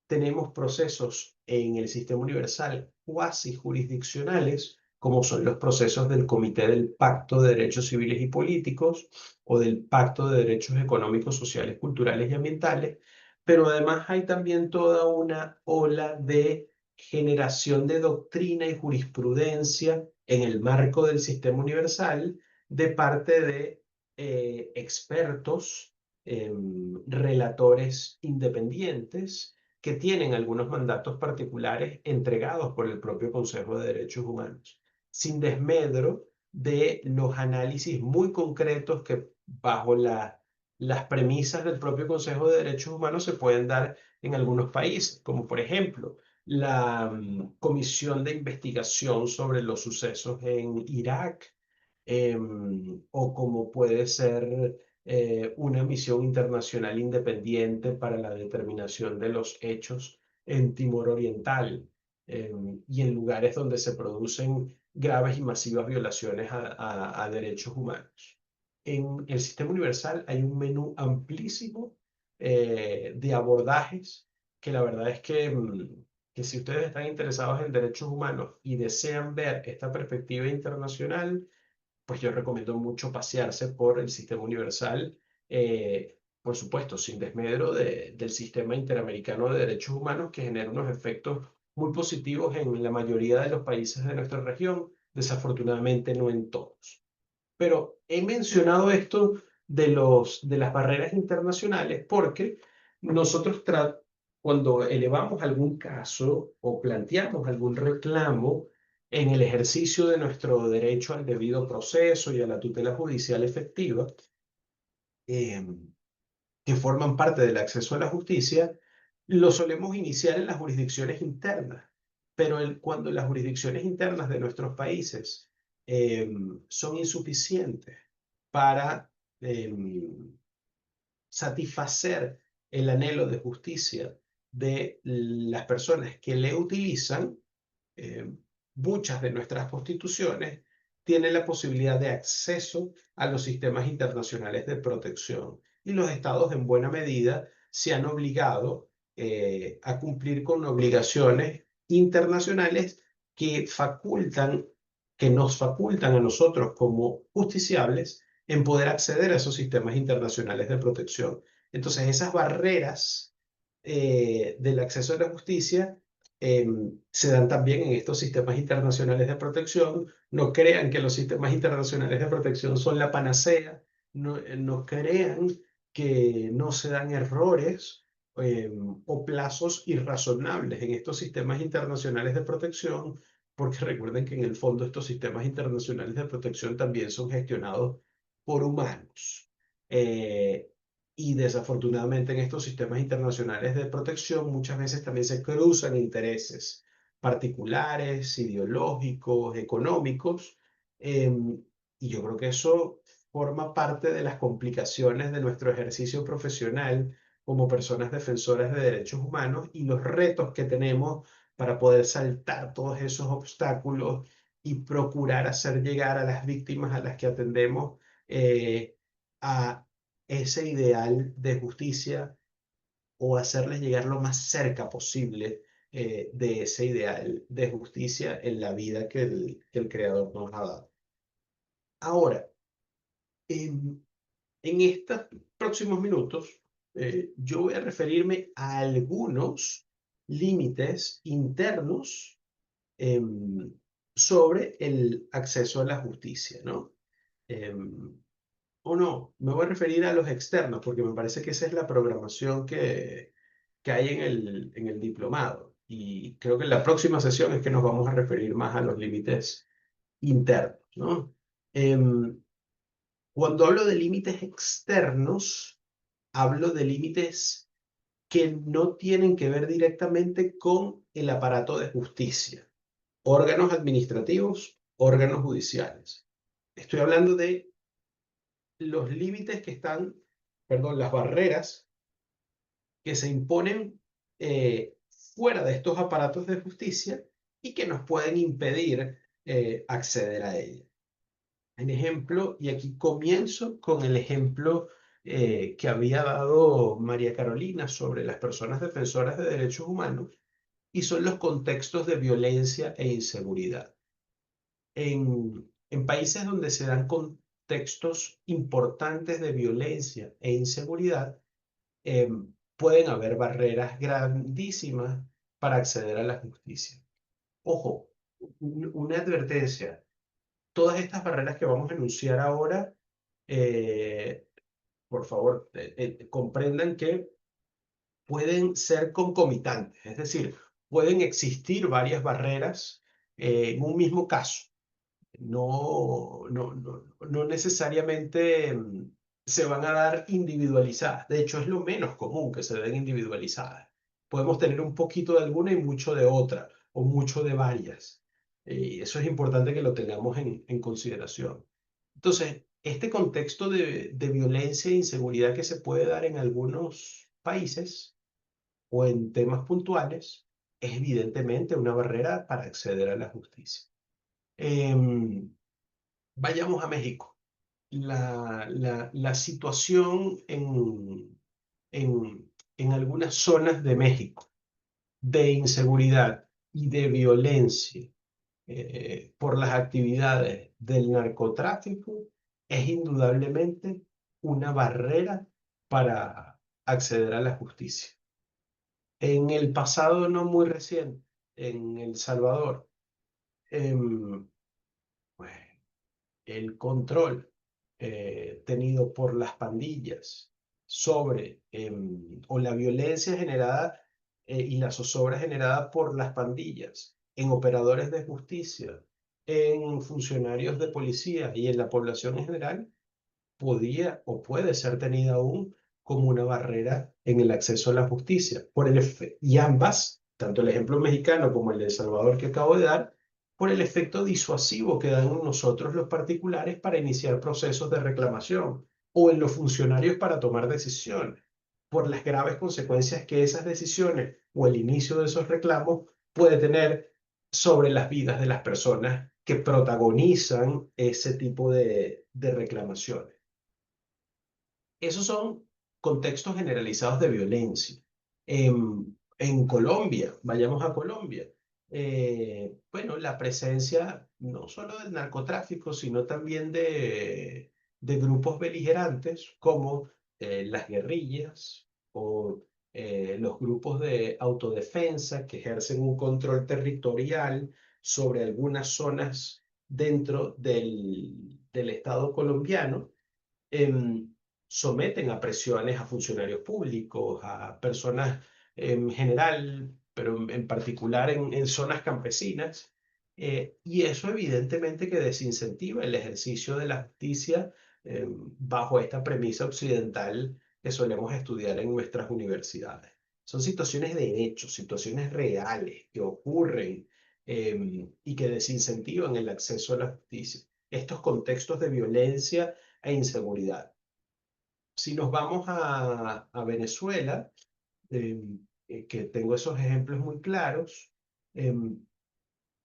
Tenemos procesos en el sistema universal cuasi jurisdiccionales, como son los procesos del Comité del Pacto de Derechos Civiles y Políticos o del Pacto de Derechos Económicos, Sociales, Culturales y Ambientales, pero además hay también toda una ola de generación de doctrina y jurisprudencia en el marco del sistema universal de parte de expertos, relatores independientes que tienen algunos mandatos particulares entregados por el propio Consejo de Derechos Humanos, sin desmedro de los análisis muy concretos que bajo las premisas del propio Consejo de Derechos Humanos se pueden dar en algunos países, como por ejemplo la Comisión de Investigación sobre los sucesos en Irak, o como puede ser una misión internacional independiente para la determinación de los hechos en Timor Oriental, y en lugares donde se producen graves y masivas violaciones a derechos humanos. En el sistema universal hay un menú amplísimo de abordajes que la verdad es que si ustedes están interesados en derechos humanos y desean ver esta perspectiva internacional, pues yo recomiendo mucho pasearse por el sistema universal, por supuesto, sin desmedro del sistema interamericano de derechos humanos, que genera unos efectos muy positivos en la mayoría de los países de nuestra región, desafortunadamente no en todos. Pero he mencionado esto de las barreras internacionales porque nosotros cuando elevamos algún caso o planteamos algún reclamo en el ejercicio de nuestro derecho al debido proceso y a la tutela judicial efectiva, eh, que forman parte del acceso a la justicia, lo solemos iniciar en las jurisdicciones internas. Pero cuando las jurisdicciones internas de nuestros países son insuficientes para satisfacer el anhelo de justicia de las personas que le utilizan, eh, muchas de nuestras constituciones tienen la posibilidad de acceso a los sistemas internacionales de protección y los estados en buena medida se han obligado a cumplir con obligaciones internacionales que que nos facultan a nosotros como justiciables en poder acceder a esos sistemas internacionales de protección. Entonces, esas barreras del acceso a la justicia se dan también en estos sistemas internacionales de protección. No crean que los sistemas internacionales de protección son la panacea, no crean que no se dan errores o plazos irrazonables en estos sistemas internacionales de protección, porque recuerden que en el fondo estos sistemas internacionales de protección también son gestionados por humanos. Y desafortunadamente en estos sistemas internacionales de protección muchas veces también se cruzan intereses particulares, ideológicos, económicos, y yo creo que eso forma parte de las complicaciones de nuestro ejercicio profesional como personas defensoras de derechos humanos y los retos que tenemos para poder saltar todos esos obstáculos y procurar hacer llegar a las víctimas a las que atendemos a ese ideal de justicia o hacerles llegar lo más cerca posible de ese ideal de justicia en la vida que el Creador nos ha dado. Ahora, en estos próximos minutos, yo voy a referirme a algunos límites internos sobre el acceso a la justicia, ¿no? O no, me voy a referir a los externos, porque me parece que esa es la programación que hay en el diplomado. Y creo que en la próxima sesión es que nos vamos a referir más a los límites internos, ¿no? Cuando hablo de límites externos, hablo de límites que no tienen que ver directamente con el aparato de justicia, órganos administrativos, órganos judiciales. Estoy hablando de los límites que están, perdón, las barreras que se imponen fuera de estos aparatos de justicia y que nos pueden impedir acceder a ella. En ejemplo, y aquí comienzo con el ejemplo que había dado María Carolina sobre las personas defensoras de derechos humanos, y son los contextos de violencia e inseguridad. En países donde se dan contextos importantes de violencia e inseguridad, pueden haber barreras grandísimas para acceder a la justicia. Ojo, una advertencia. Todas estas barreras que vamos a enunciar ahora, por favor, comprendan que pueden ser concomitantes, es decir, pueden existir varias barreras en un mismo caso. No necesariamente se van a dar individualizadas. De hecho, es lo menos común que se den individualizadas. Podemos tener un poquito de alguna y mucho de otra, o mucho de varias. Y eso es importante que lo tengamos en consideración. Entonces, este contexto de violencia e inseguridad que se puede dar en algunos países o en temas puntuales es evidentemente una barrera para acceder a la justicia. Vayamos a México. La situación en algunas zonas de México de inseguridad y de violencia por las actividades del narcotráfico es indudablemente una barrera para acceder a la justicia. En el pasado no muy reciente, en El Salvador, el control tenido por las pandillas sobre, o la violencia generada y la zozobra generada por las pandillas en operadores de justicia, en funcionarios de policía y en la población en general, podía o puede ser tenida aún como una barrera en el acceso a la justicia. Y ambas, tanto el ejemplo mexicano como el de El Salvador que acabo de dar, por el efecto disuasivo que dan en nosotros los particulares para iniciar procesos de reclamación o en los funcionarios para tomar decisiones, por las graves consecuencias que esas decisiones o el inicio de esos reclamos puede tener sobre las vidas de las personas que protagonizan ese tipo de reclamaciones. Esos son contextos generalizados de violencia. En Colombia, vayamos a Colombia, bueno, la presencia no solo del narcotráfico, sino también de grupos beligerantes como las guerrillas o los grupos de autodefensa que ejercen un control territorial sobre algunas zonas dentro del Estado colombiano. Someten a presiones a funcionarios públicos, a personas en general, pero en particular en zonas campesinas. Y eso evidentemente que desincentiva el ejercicio de la justicia bajo esta premisa occidental que solemos estudiar en nuestras universidades. Son situaciones de hecho, situaciones reales que ocurren y que desincentivan el acceso a la justicia. Estos contextos de violencia e inseguridad. Si nos vamos a Venezuela, que tengo esos ejemplos muy claros,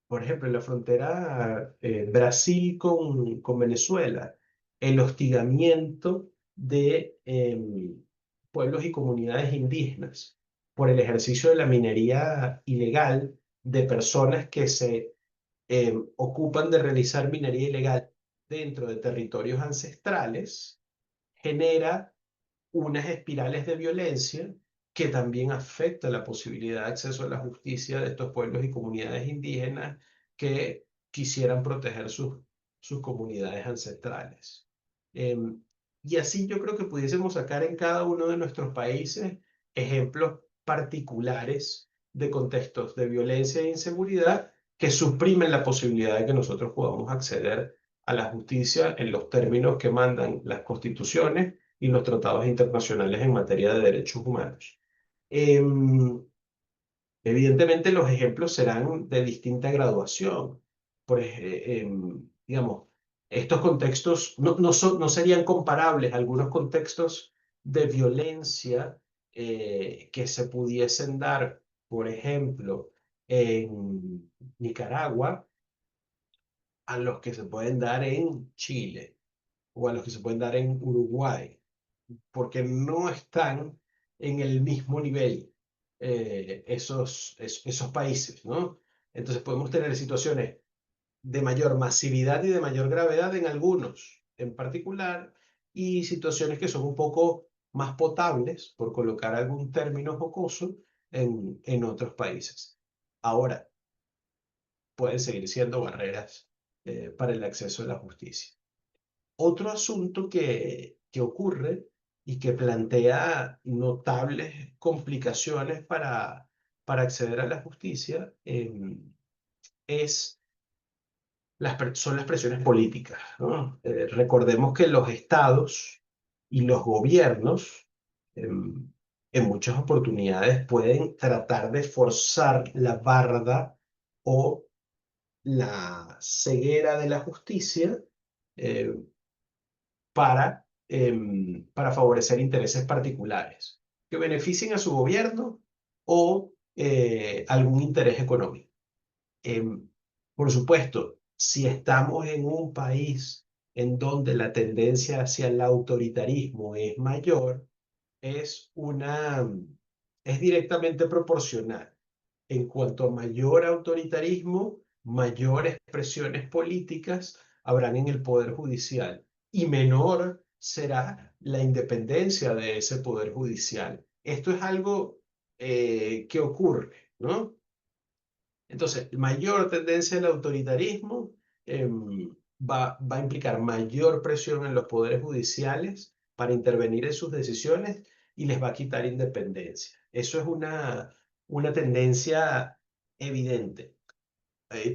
por ejemplo, en la frontera Brasil con Venezuela, el hostigamiento de pueblos y comunidades indígenas por el ejercicio de la minería ilegal de personas que se ocupan de realizar minería ilegal dentro de territorios ancestrales, genera unas espirales de violencia que también afecta la posibilidad de acceso a la justicia de estos pueblos y comunidades indígenas que quisieran proteger sus comunidades ancestrales. Y así yo creo que pudiésemos sacar en cada uno de nuestros países ejemplos particulares de contextos de violencia e inseguridad que suprimen la posibilidad de que nosotros podamos acceder a la justicia en los términos que mandan las constituciones y los tratados internacionales en materia de derechos humanos. Evidentemente los ejemplos serán de distinta graduación. Digamos, estos contextos no serían comparables a algunos contextos de violencia que se pudiesen dar, por ejemplo, en Nicaragua, a los que se pueden dar en Chile o a los que se pueden dar en Uruguay, porque no están en el mismo nivel esos países, ¿no? Entonces podemos tener situaciones de mayor masividad y de mayor gravedad en algunos en particular, y situaciones que son un poco más potables, por colocar algún término jocoso, en otros países. Ahora, pueden seguir siendo barreras para el acceso a la justicia. Otro asunto que ocurre y que plantea notables complicaciones para acceder a la justicia son las presiones políticas, ¿no? Recordemos que los estados y los gobiernos en muchas oportunidades pueden tratar de forzar la barda o la ceguera de la justicia eh, para favorecer intereses particulares que beneficien a su gobierno o algún interés económico. Por supuesto, si estamos en un país en donde la tendencia hacia el autoritarismo es mayor, es directamente proporcional. En cuanto a mayor autoritarismo, mayores presiones políticas habrán en el Poder Judicial y menor será la independencia de ese Poder Judicial. Esto es algo que ocurre, ¿no? Entonces, mayor tendencia al autoritarismo, va a implicar mayor presión en los poderes judiciales para intervenir en sus decisiones y les va a quitar independencia. Eso es una tendencia evidente.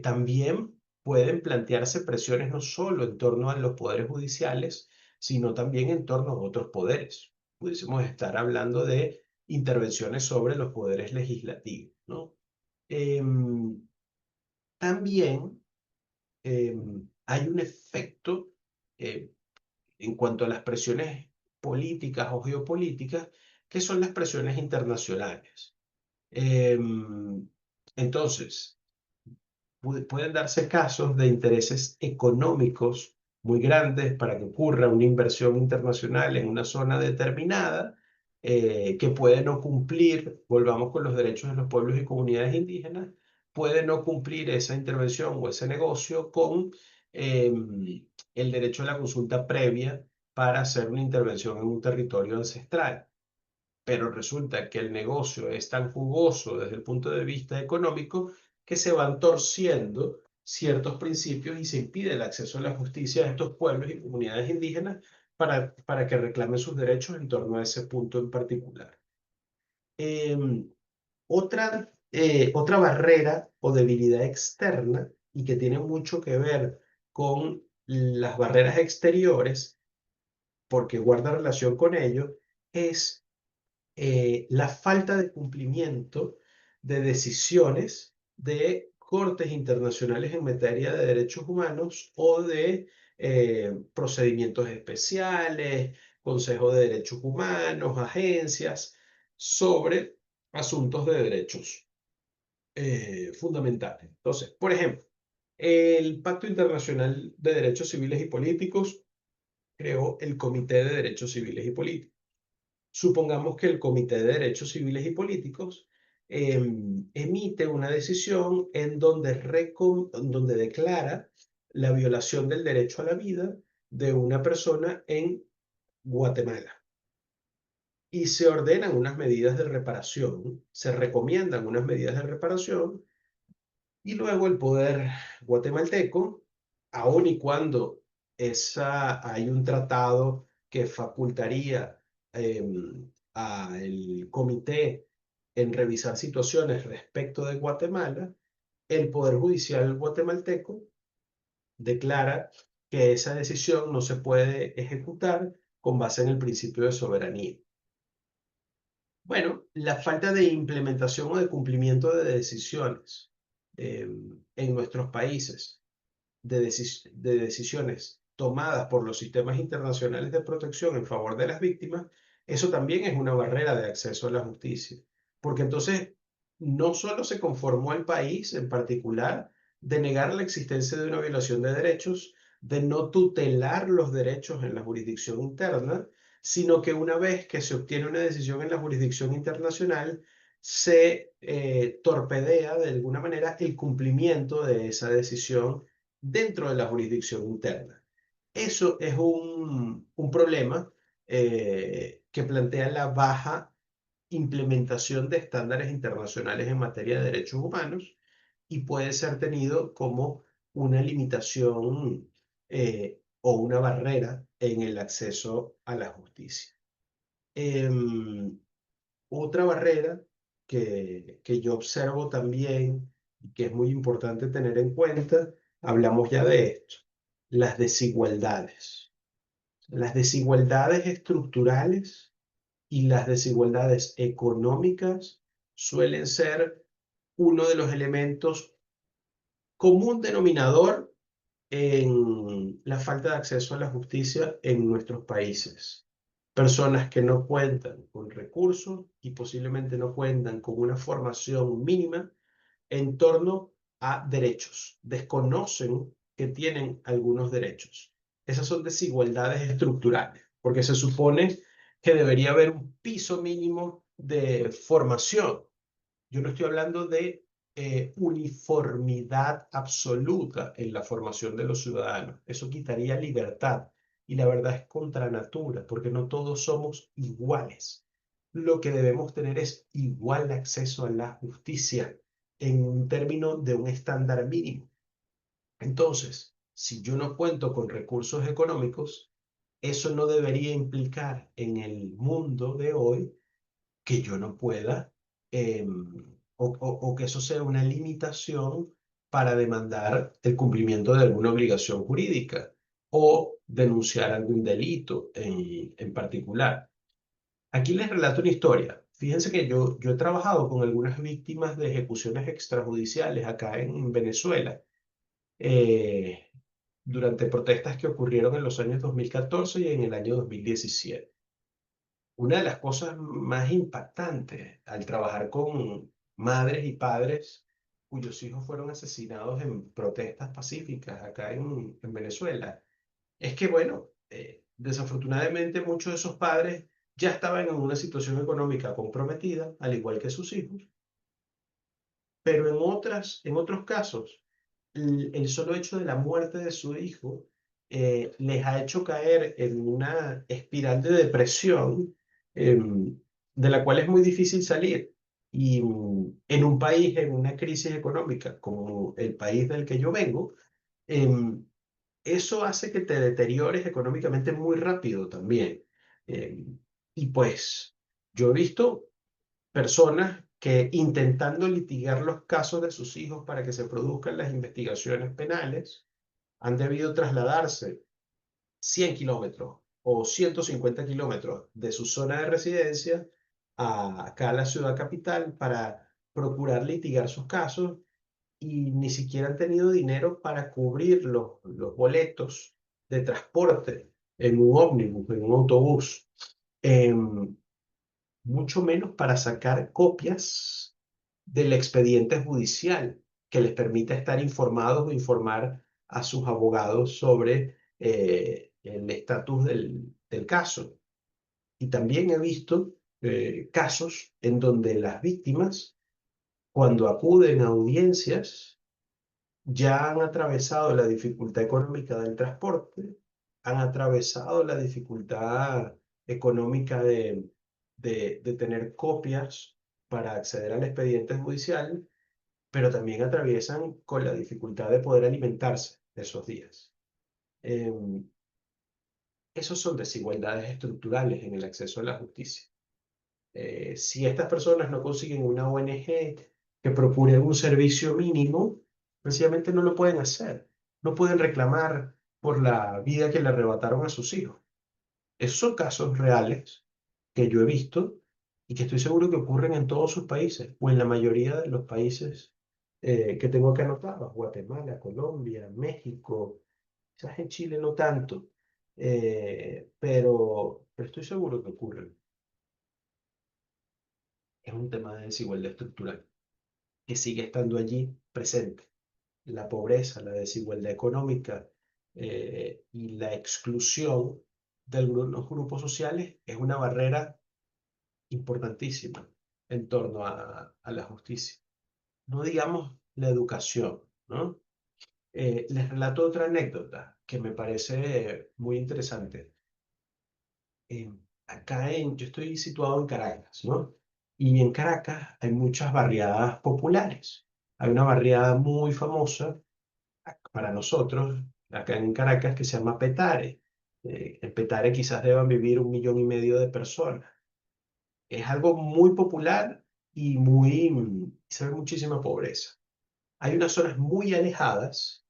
También pueden plantearse presiones no solo en torno a los poderes judiciales, sino también en torno a otros poderes. Pudiésemos estar hablando de intervenciones sobre los poderes legislativos, ¿no? También hay un efecto eh, en cuanto a las presiones políticas o geopolíticas, que son las presiones internacionales. Entonces, pueden darse casos de intereses económicos muy grandes para que ocurra una inversión internacional en una zona determinada, que puede no cumplir, volvamos con los derechos de los pueblos y comunidades indígenas, puede no cumplir esa intervención o ese negocio con el derecho a la consulta previa para hacer una intervención en un territorio ancestral. Pero resulta que el negocio es tan jugoso desde el punto de vista económico que se van torciendo ciertos principios y se impide el acceso a la justicia de estos pueblos y comunidades indígenas para que reclamen sus derechos en torno a ese punto en particular. Otra barrera o debilidad externa, y que tiene mucho que ver con las barreras exteriores, porque guarda relación con ello, es la falta de cumplimiento de decisiones de cortes internacionales en materia de derechos humanos o de procedimientos especiales, Consejo de Derechos Humanos, agencias, sobre asuntos de derechos fundamentales. Entonces, por ejemplo, el Pacto Internacional de Derechos Civiles y Políticos creó el Comité de Derechos Civiles y Políticos. Supongamos que el Comité de Derechos Civiles y Políticos emite una decisión en donde declara la violación del derecho a la vida de una persona en Guatemala. Y se ordenan unas medidas de reparación, se recomiendan unas medidas de reparación, y luego el poder guatemalteco, aun y cuando hay un tratado que facultaría al comité en revisar situaciones respecto de Guatemala, el Poder Judicial guatemalteco declara que esa decisión no se puede ejecutar con base en el principio de soberanía. Bueno, la falta de implementación o de cumplimiento de decisiones en nuestros países, de decisiones tomadas por los sistemas internacionales de protección en favor de las víctimas, eso también es una barrera de acceso a la justicia. Porque entonces no solo se conformó el país en particular de negar la existencia de una violación de derechos, de no tutelar los derechos en la jurisdicción interna, sino que una vez que se obtiene una decisión en la jurisdicción internacional, se torpedea de alguna manera el cumplimiento de esa decisión dentro de la jurisdicción interna. Eso es un problema que plantea la baja implementación de estándares internacionales en materia de derechos humanos y puede ser tenido como una limitación o una barrera en el acceso a la justicia. Otra barrera que yo observo también y que es muy importante tener en cuenta, hablamos ya de esto, las desigualdades. Las desigualdades estructurales y las desigualdades económicas suelen ser uno de los elementos común denominador en la falta de acceso a la justicia en nuestros países. Personas que no cuentan con recursos y posiblemente no cuentan con una formación mínima en torno a derechos. Desconocen que tienen algunos derechos. Esas son desigualdades estructurales, porque se supone que debería haber un piso mínimo de formación. Yo no estoy hablando de uniformidad absoluta en la formación de los ciudadanos. Eso quitaría libertad. Y la verdad es contra natura, porque no todos somos iguales. Lo que debemos tener es igual acceso a la justicia en un término de un estándar mínimo. Entonces, si yo no cuento con recursos económicos, eso no debería implicar en el mundo de hoy que yo no pueda, o que eso sea una limitación para demandar el cumplimiento de alguna obligación jurídica o denunciar algún delito en particular. Aquí les relato una historia. Fíjense que yo he trabajado con algunas víctimas de ejecuciones extrajudiciales acá en Venezuela, eh, durante protestas que ocurrieron en los años 2014 y en el año 2017. Una de las cosas más impactantes al trabajar con madres y padres cuyos hijos fueron asesinados en protestas pacíficas acá en Venezuela es que, bueno, desafortunadamente muchos de esos padres ya estaban en una situación económica comprometida, al igual que sus hijos, pero en otros casos, el solo hecho de la muerte de su hijo les ha hecho caer en una espiral de depresión, de la cual es muy difícil salir. Y en un país en una crisis económica como el país del que yo vengo, em, eso hace que te deteriores económicamente muy rápido también. Y pues yo he visto personas que intentando litigar los casos de sus hijos para que se produzcan las investigaciones penales, han debido trasladarse 100 kilómetros o 150 kilómetros de su zona de residencia acá a la ciudad capital para procurar litigar sus casos, y ni siquiera han tenido dinero para cubrir los boletos de transporte en un ómnibus, en un autobús. Em, Mucho menos para sacar copias del expediente judicial que les permita estar informados o informar a sus abogados sobre el estatus del caso. Y también he visto casos en donde las víctimas, cuando acuden a audiencias, ya han atravesado la dificultad económica del transporte, han atravesado la dificultad económica de tener copias para acceder al expediente judicial, pero también atraviesan con la dificultad de poder alimentarse esos días. Esos son desigualdades estructurales en el acceso a la justicia. Si estas personas no consiguen una ONG que procure un servicio mínimo, sencillamente no lo pueden hacer. No pueden reclamar por la vida que le arrebataron a sus hijos. Esos son casos reales que yo he visto y que estoy seguro que ocurren en todos sus países o en la mayoría de los países que tengo que anotar: Guatemala, Colombia, México, quizás en Chile no tanto, pero estoy seguro que ocurren. Es un tema de desigualdad estructural que sigue estando allí presente. La pobreza, la desigualdad económica y la exclusión de algunos grupos sociales es una barrera importantísima en torno a la justicia. No digamos la educación, ¿no? Les relato otra anécdota que me parece muy interesante. Yo estoy situado en Caracas, ¿no? Y en Caracas hay muchas barriadas populares. Hay una barriada muy famosa para nosotros, acá en Caracas, que se llama Petare. En Petare quizás deban vivir 1,5 millones de personas. Es algo muy popular y se ve muchísima pobreza. Hay unas zonas muy alejadas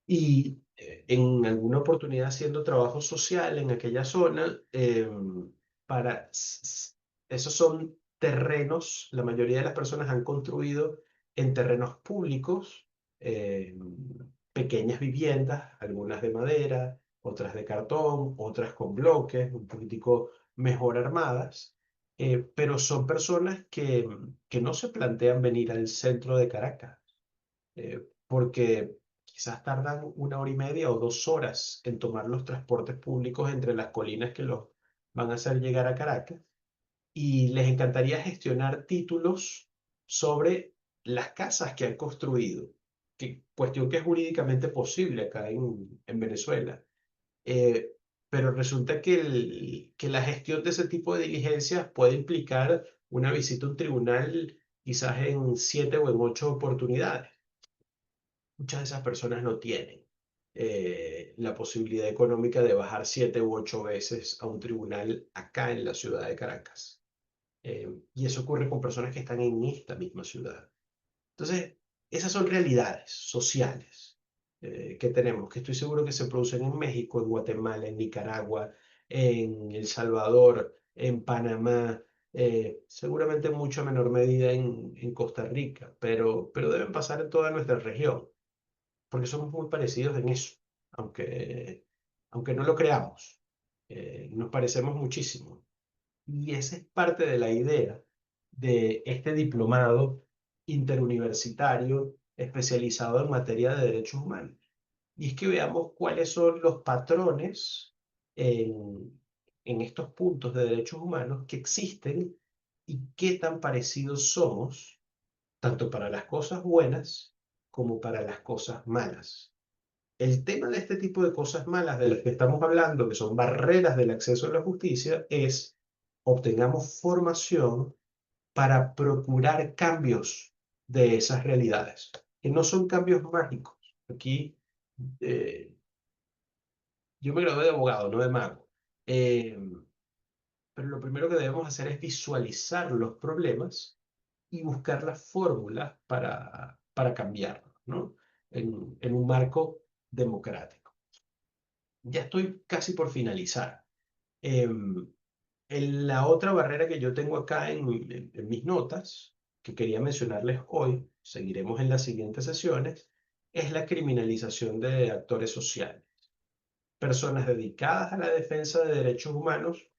y en alguna oportunidad haciendo trabajo social en aquella zona, para, esos son terrenos, la mayoría de las personas han construido en terrenos públicos, pequeñas viviendas, algunas de madera, otras de cartón, otras con bloques, un poquitico mejor armadas, pero son personas que no se plantean venir al centro de Caracas, porque quizás tardan 1 hora y media o 2 horas en tomar los transportes públicos entre las colinas que los van a hacer llegar a Caracas, y les encantaría gestionar títulos sobre las casas que han construido, cuestión que es jurídicamente posible acá en Venezuela. Eh, pero resulta que la gestión de ese tipo de diligencias puede implicar una visita a un tribunal quizás en 7 o en 8 oportunidades. Muchas de esas personas no tienen la posibilidad económica de bajar 7 u 8 veces a un tribunal acá en la ciudad de Caracas. Y eso ocurre con personas que están en esta misma ciudad. Entonces, esas son realidades sociales que tenemos, que estoy seguro que se producen en México, en Guatemala, en Nicaragua, en El Salvador, en Panamá, seguramente en mucho menor medida en Costa Rica, pero deben pasar en toda nuestra región, porque somos muy parecidos en eso, aunque no lo creamos, nos parecemos muchísimo. Y esa es parte de la idea de este diplomado interuniversitario especializado en materia de derechos humanos. Y es que veamos cuáles son los patrones en estos puntos de derechos humanos que existen y qué tan parecidos somos, tanto para las cosas buenas como para las cosas malas. El tema de este tipo de cosas malas de las que estamos hablando, que son barreras del acceso a la justicia, es obtengamos formación para procurar cambios de esas realidades, que no son cambios mágicos. Aquí eh, yo me gradué de abogado, no de mago. Eh, pero lo primero que debemos hacer es visualizar los problemas y buscar las fórmulas para cambiarlos, ¿no? En un marco democrático. Ya estoy casi por finalizar. La otra barrera que yo tengo acá en mis notas, que quería mencionarles hoy, seguiremos en las siguientes sesiones, es la criminalización de actores sociales. Personas dedicadas a la defensa de derechos humanos,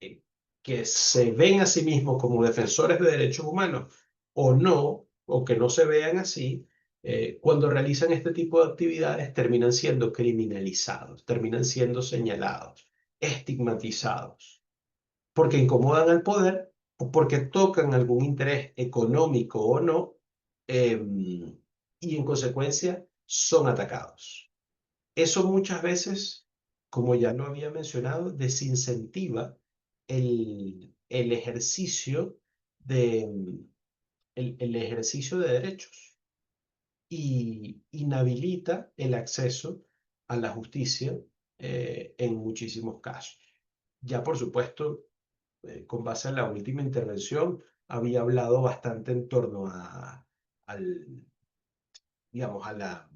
eh, que se ven a sí mismos como defensores de derechos humanos o no, o que no se vean así, cuando realizan este tipo de actividades terminan siendo criminalizados, terminan siendo señalados, estigmatizados porque incomodan al poder o porque tocan algún interés económico o no, y en consecuencia son atacados. Eso muchas veces, como ya lo había mencionado, desincentiva el ejercicio el ejercicio de derechos y inhabilita el acceso a la justicia en muchísimos casos. Ya, por supuesto, con base en la última intervención, había hablado bastante en torno al, digamos, a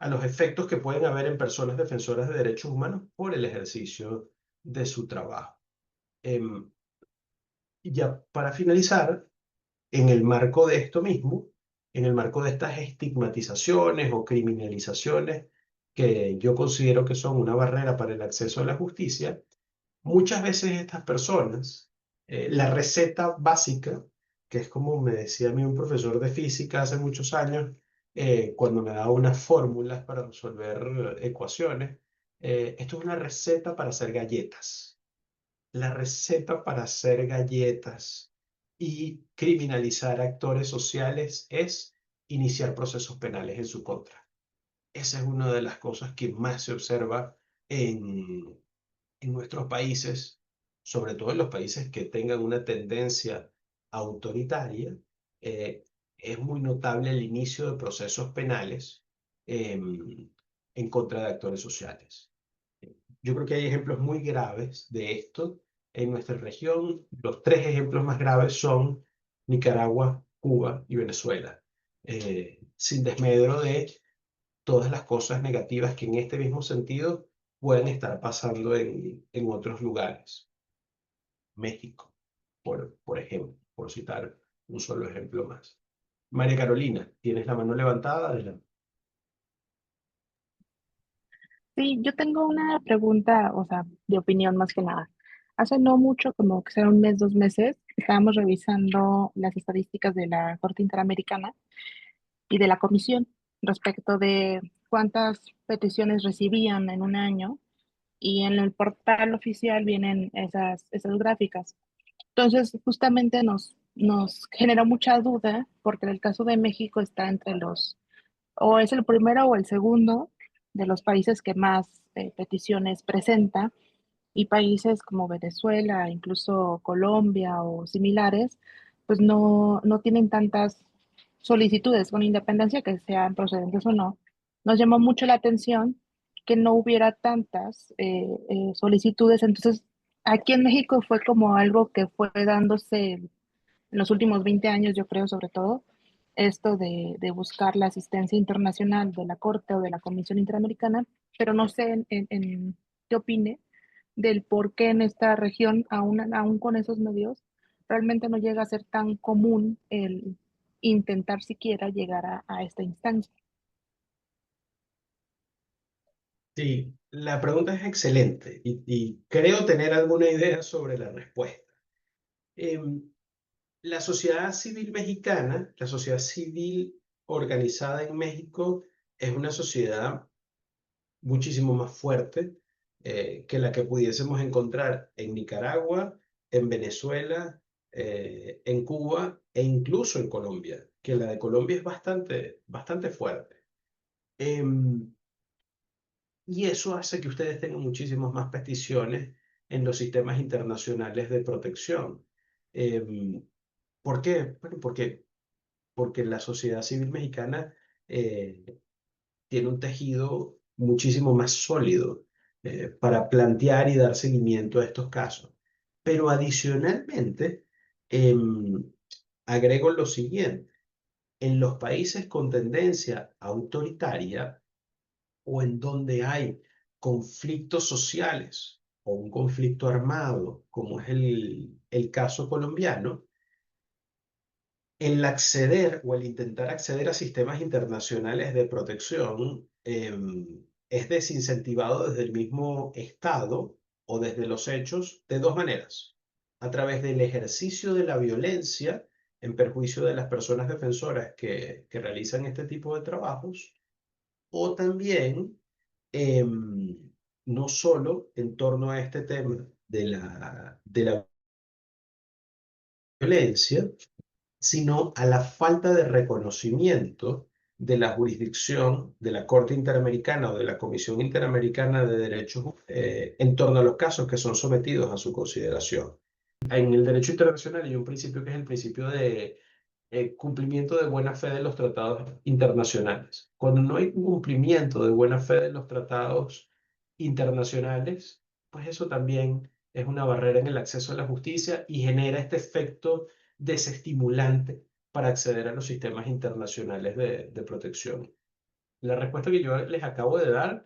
los efectos que pueden haber en personas defensoras de derechos humanos por el ejercicio de su trabajo. Y ya para finalizar, en el marco de esto mismo, en el marco de estas estigmatizaciones o criminalizaciones que yo considero que son una barrera para el acceso a la justicia, muchas veces estas personas, la receta básica, que es como me decía a mí un profesor de física hace muchos años, cuando me daba unas fórmulas para resolver ecuaciones, esto es una receta para hacer galletas. La receta para hacer galletas y criminalizar actores sociales es iniciar procesos penales en su contra. Esa es una de las cosas que más se observa en nuestros países, sobre todo en los países que tengan una tendencia autoritaria, eh, es muy notable el inicio de procesos penales en contra de actores sociales. Yo creo que hay ejemplos muy graves de esto en nuestra región. Los tres ejemplos más graves son Nicaragua, Cuba y Venezuela, sin desmedro de todas las cosas negativas que en este mismo sentido pueden estar pasando en otros lugares. México, por ejemplo, por citar un solo ejemplo más. María Carolina, ¿tienes la mano levantada? Adelante. Sí, yo tengo una pregunta, o sea, de opinión más que nada. Hace no mucho, como que será un mes, 2 meses, estábamos revisando las estadísticas de la Corte Interamericana y de la Comisión respecto de cuántas peticiones recibían en un año y en el portal oficial vienen esas gráficas. Entonces, justamente nos generó mucha duda porque el caso de México está entre o es el primero o el segundo de los países que más peticiones presenta y países como Venezuela, incluso Colombia o similares, pues no tienen tantas solicitudes, con independencia que sean procedentes o no, nos llamó mucho la atención que no hubiera tantas solicitudes. Entonces, aquí en México fue como algo que fue dándose en los últimos 20 años, yo creo, sobre todo, esto de buscar la asistencia internacional de la Corte o de la Comisión Interamericana, pero no sé en qué opine del por qué en esta región, aún con esos medios, realmente no llega a ser tan común el intentar siquiera llegar a esta instancia. Sí, la pregunta es excelente y creo tener alguna idea sobre la respuesta. Em, la sociedad civil mexicana, la sociedad civil organizada en México, es una sociedad muchísimo más fuerte que la que pudiésemos encontrar en Nicaragua, en Venezuela, en Cuba e incluso en Colombia, que la de Colombia es bastante fuerte. Em, y eso hace que ustedes tengan muchísimas más peticiones en los sistemas internacionales de protección. Em, ¿Por qué? Bueno, porque la sociedad civil mexicana tiene un tejido muchísimo más sólido para plantear y dar seguimiento a estos casos. Pero adicionalmente, em, agrego lo siguiente, en los países con tendencia autoritaria o en donde hay conflictos sociales o un conflicto armado, como es el caso colombiano, el acceder o el intentar acceder a sistemas internacionales de protección es desincentivado desde el mismo Estado o desde los hechos de dos maneras. A través del ejercicio de la violencia en perjuicio de las personas defensoras que realizan este tipo de trabajos, o también no solo en torno a este tema de la violencia, sino a la falta de reconocimiento de la jurisdicción de la Corte Interamericana o de la Comisión Interamericana de Derechos en torno a los casos que son sometidos a su consideración. En el derecho internacional hay un principio que es el principio de cumplimiento de buena fe de los tratados internacionales. Cuando no hay un cumplimiento de buena fe de los tratados internacionales, pues eso también es una barrera en el acceso a la justicia y genera este efecto desestimulante para acceder a los sistemas internacionales de protección. La respuesta que yo les acabo de dar,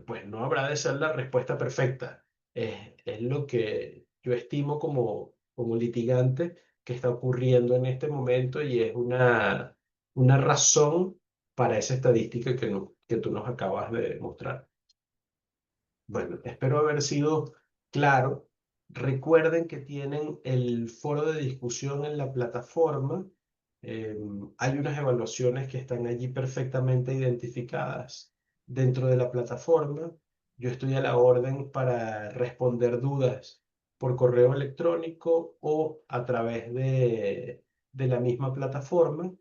pues no habrá de ser la respuesta perfecta. Es lo que yo estimo como litigante que está ocurriendo en este momento y es una razón para esa estadística que tú nos acabas de mostrar. Bueno, espero haber sido claro. Recuerden que tienen el foro de discusión en la plataforma. Hay unas evaluaciones que están allí perfectamente identificadas dentro de la plataforma. Yo estoy a la orden para responder dudas por correo electrónico o a través de la misma plataforma.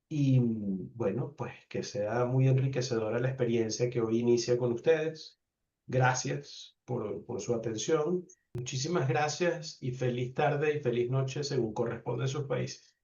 Y bueno, pues que sea muy enriquecedora la experiencia que hoy inicia con ustedes. Gracias por su atención. Muchísimas gracias y feliz tarde y feliz noche según corresponde a sus países.